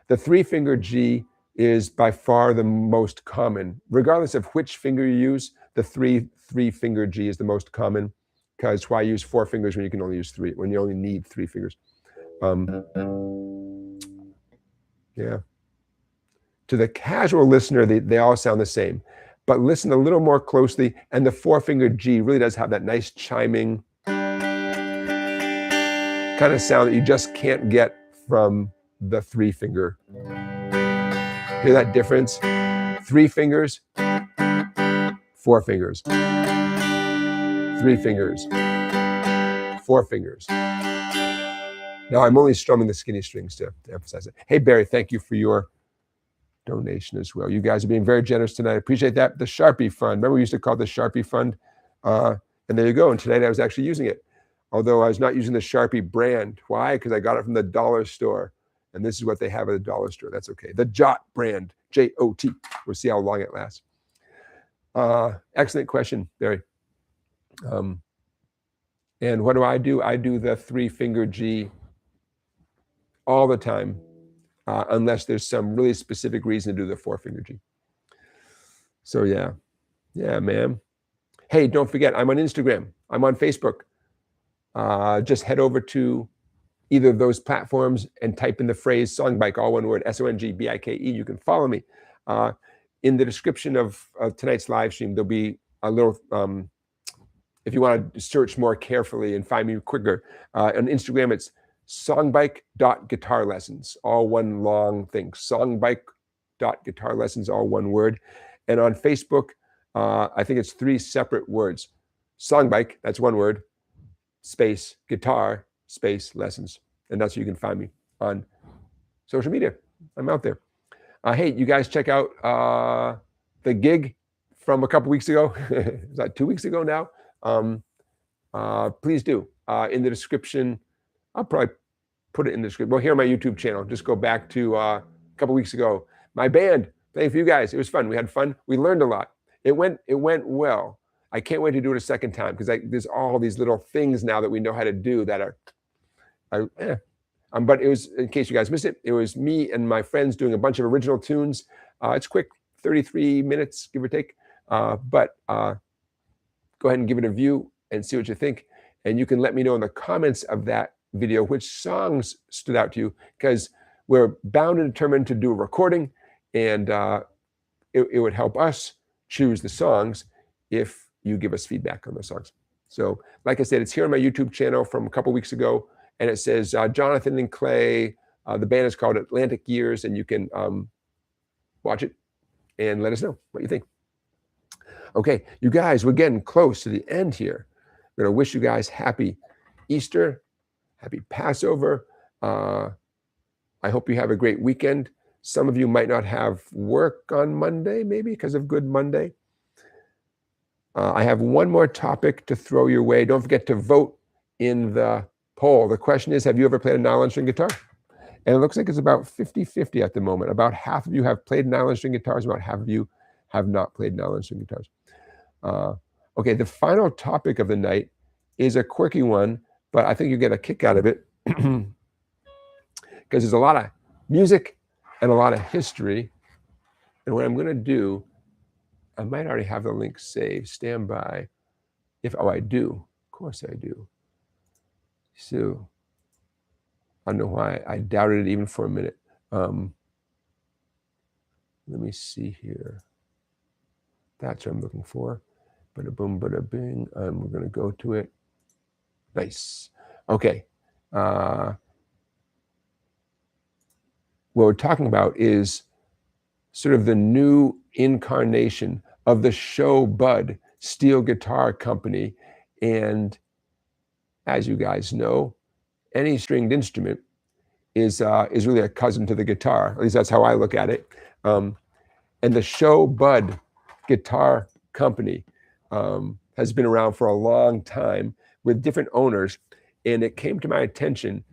The three-finger G is by far the most common. Regardless of which finger you use, the three-finger G is the most common, because why use four fingers when you can only use three, when you only need three fingers? Yeah. To the casual listener, they all sound the same. But listen a little more closely, and the four-finger G really does have that nice chiming kind of sound that you just can't get from the three-finger. Hear that difference? 3 fingers, 4 fingers. 3 fingers, 4 fingers. Now, I'm only strumming the skinny strings to emphasize it. Hey, Barry, thank you for your donation as well. You guys are being very generous tonight. I appreciate that. The Sharpie Fund. Remember we used to call it the Sharpie Fund? And there you go. And tonight I was actually using it. Although I was not using the Sharpie brand. Why? Because I got it from the dollar store. And this is what they have at the dollar store. That's okay. The Jot brand. J-O-T. We'll see how long it lasts. Excellent question, Barry. And what do? I do the 3-finger G all the time. Unless there's some really specific reason to do the 4-finger G. So yeah, man. Hey, don't forget, I'm on Instagram. I'm on Facebook. Just head over to either of those platforms and type in the phrase SongBike, all one word, S-O-N-G-B-I-K-E. You can follow me. In the description of tonight's live stream, there'll be a little if you want to search more carefully and find me quicker, on Instagram, it's songbike.guitarlessons, all one long thing. Songbike.guitarlessons, all one word. And on Facebook, I think it's 3 separate words. SongBike, that's one word, space, guitar, space, lessons. And that's where you can find me on social media. I'm out there. Hey, you guys check out the gig from a couple weeks ago. Is that 2 weeks ago now? Please do. In the description, I'll probably put it in the description. Well, here on my YouTube channel, just go back to a couple weeks ago. My band, thank you for you guys. It was fun. We had fun. We learned a lot. It went well. I can't wait to do it a second time because there's all these little things now that we know how to do that are, but it was, in case you guys missed it, it was me and my friends doing a bunch of original tunes. It's quick, 33 minutes, give or take. But go ahead and give it a view and see what you think. And you can let me know in the comments of that video which songs stood out to you, because we're bound and determined to do a recording, and it would help us choose the songs if you give us feedback on those songs. So like I said, it's here on my YouTube channel from a couple weeks ago, and it says Jonathan and Clay. The band is called Atlantic Years, and you can watch it and let us know what you think. Okay, you guys, we're getting close to the end here. I'm going to wish you guys happy Easter, happy Passover. I hope you have a great weekend. Some of you might not have work on Monday, maybe because of Good Monday. I have one more topic to throw your way. Don't forget to vote in the poll. The question is, have you ever played a nylon-string guitar? And it looks like it's about 50-50 at the moment. About half of you have played nylon-string guitars, about half of you have not played nylon-string guitars. Okay, the final topic of the night is a quirky one, but I think you get a kick out of it because there's a lot of music and a lot of history. And what I'm going to do, I might already have the link saved. Stand by. Oh, I do. Of course I do. So I don't know why I doubted it even for a minute. Let me see here. That's what I'm looking for. Bada boom, bada bing. We're going to go to it. Nice. Okay. What we're talking about is sort of the new incarnation of the Sho-Bud steel guitar company. And as you guys know, any stringed instrument is really a cousin to the guitar. At least that's how I look at it. And the Sho-Bud guitar company has been around for a long time with different owners. And it came to my attention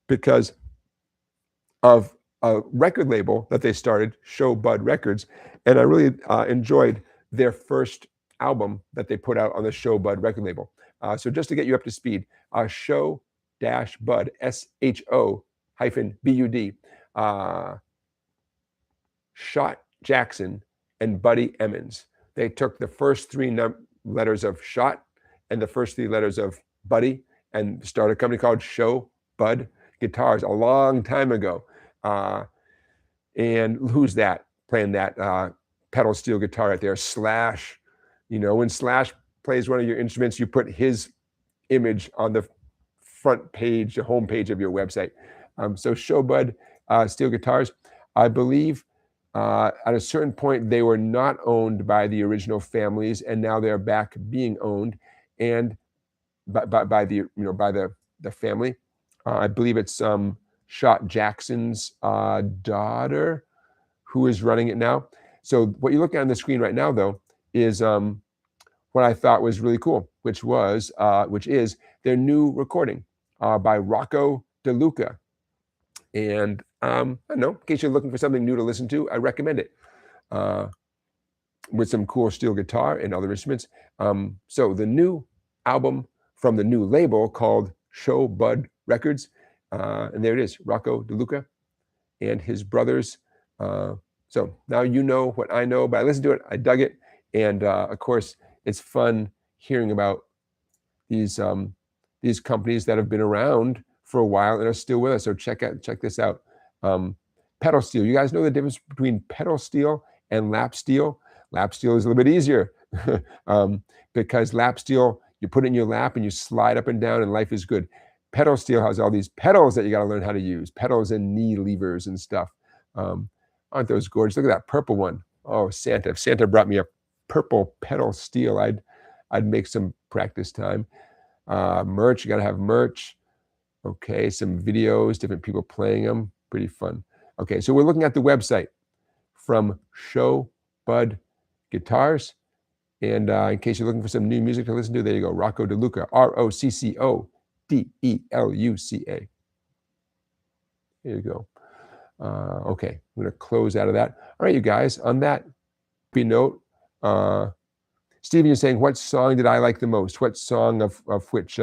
because of a record label that they started, Sho-Bud Records. And I really enjoyed their first album that they put out on the Sho-Bud record label. So just to get you up to speed, Sho-Bud, S-H-O-B-U-D, Shot Jackson and Buddy Emmons. They took the first 3 letters of Shot and the first 3 letters of Buddy and started a company called Sho-Bud Guitars a long time ago. And who's that playing that pedal steel guitar right there? Slash. You know, when Slash plays one of your instruments, you put his image on the front page, the home page of your website. So Sho-Bud steel guitars, I believe at a certain point they were not owned by the original families, and now they're back being owned and by the family. I believe it's Shot Jackson's daughter who is running it now. So what you look at on the screen right now, though, is what I thought was really cool, which is their new recording by Rocco DeLuca. And I don't know, in case you're looking for something new to listen to, I recommend it with some cool steel guitar and other instruments. So the new album from the new label called Sho-Bud Records, and there it is, Rocco DeLuca and his brothers. So now you know what I know, but I listened to it, I dug it, and of course, it's fun hearing about these companies that have been around for a while and are still with us. So check this out. Pedal steel. You guys know the difference between pedal steel and lap steel? Lap steel is a little bit easier because lap steel, you put it in your lap and you slide up and down and life is good. Pedal steel has all these pedals that you got to learn how to use, pedals and knee levers and stuff. Aren't those gorgeous? Look at that purple one. Oh, Santa. If Santa brought me a purple pedal steel, I'd make some practice time. Merch, you got to have merch. Okay, some videos, different people playing them. Pretty fun. Okay, so we're looking at the website from Sho-Bud Guitars. And in case you're looking for some new music to listen to, there you go. Rocco DeLuca, ROCCODELUCA. There you go. Okay, I'm going to close out of that. All right, you guys, on that note, Stephen, you're saying, what song did I like the most? What song of which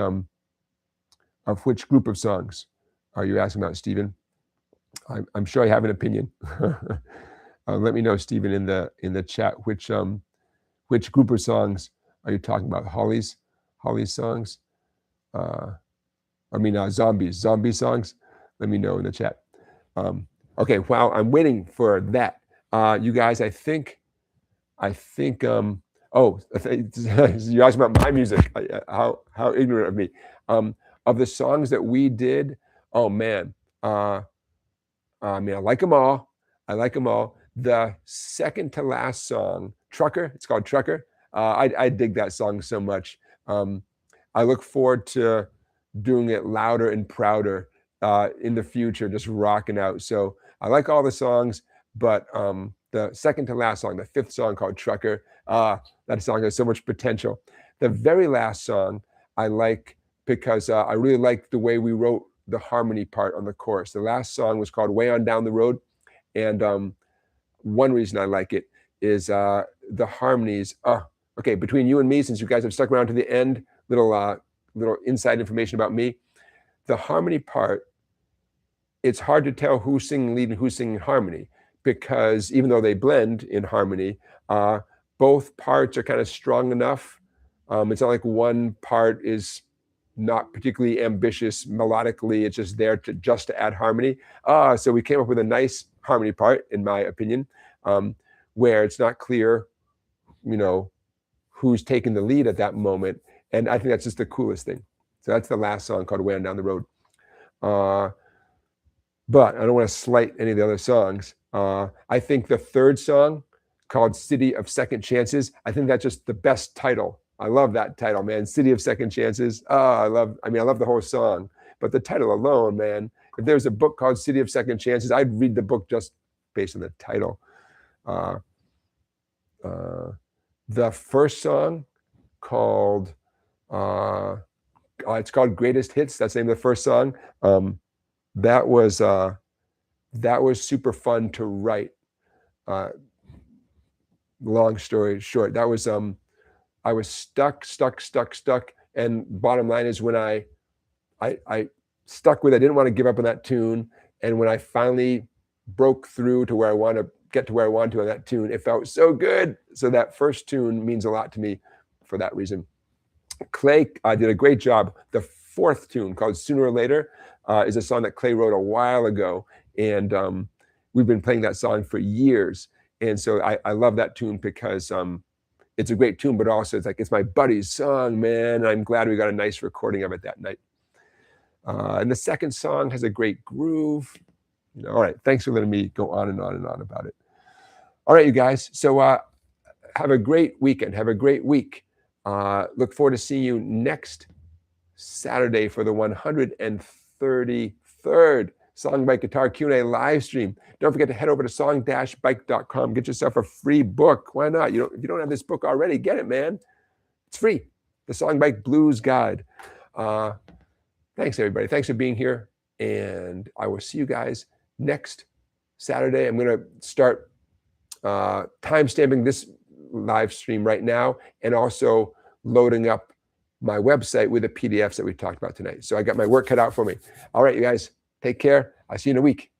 group of songs are you asking about, Stephen? I'm sure I have an opinion. Let me know, Stephen, in the chat, which group of songs are you talking about? Holly's songs? Zombie songs? Let me know in the chat. Okay, while I'm waiting for that, you guys, I think, oh, you asked about my music. How ignorant of me. Of the songs that we did, oh man, I like them all. The second to last song, Trucker, it's called Trucker. I dig that song so much. I look forward to doing it louder and prouder in the future, just rocking out. So I like all the songs, but the second to last song, the fifth song called Trucker, that song has so much potential. The very last song I like because I really like the way we wrote the harmony part on the chorus. The last song was called Way On Down the Road. And one reason I like it is the harmonies. Okay, between you and me, since you guys have stuck around to the end, little inside information about me. The harmony part, it's hard to tell who's singing lead and who's singing harmony, because even though they blend in harmony, both parts are kind of strong enough. It's not like one part is not particularly ambitious melodically. It's just there to add harmony. So we came up with a nice harmony part, in my opinion, where it's not clear, who's taking the lead at that moment. And I think that's just the coolest thing. So that's the last song called Way On Down the Road. But I don't want to slight any of the other songs. I think the third song called City of Second Chances, I think that's just the best title. I love that title, man. City of Second Chances. I love the whole song, but the title alone, man. If there's a book called City of Second Chances, I'd read the book just based on the title. The first song called, it's called Greatest Hits. That's the name of the first song. That was super fun to write. Long story short, that was I was stuck, and bottom line is when I stuck with it, I didn't want to give up on that tune, and when I finally broke through to where I want to get to where I want to on that tune, it felt so good. So that first tune means a lot to me for that reason. Clay did a great job. The fourth tune, called Sooner or Later, is a song that Clay wrote a while ago, and we've been playing that song for years. And so I love that tune because it's a great tune, but also it's my buddy's song, man. And I'm glad we got a nice recording of it that night. And the second song has a great groove. All right, thanks for letting me go on and on and on about it. All right, you guys. So have a great weekend. Have a great week. Look forward to seeing you next Saturday for the 133rd SongBike Guitar Q&A live stream. Don't forget to head over to song-bike.com. Get yourself a free book. Why not? If you don't have this book already, get it, man. It's free. The SongBike Blues Guide. Thanks, everybody. Thanks for being here. And I will see you guys next Saturday. I'm going to start time-stamping this live stream right now and also loading up my website with the PDFs that we talked about tonight. So I got my work cut out for me. All right, you guys, take care. I'll see you in a week.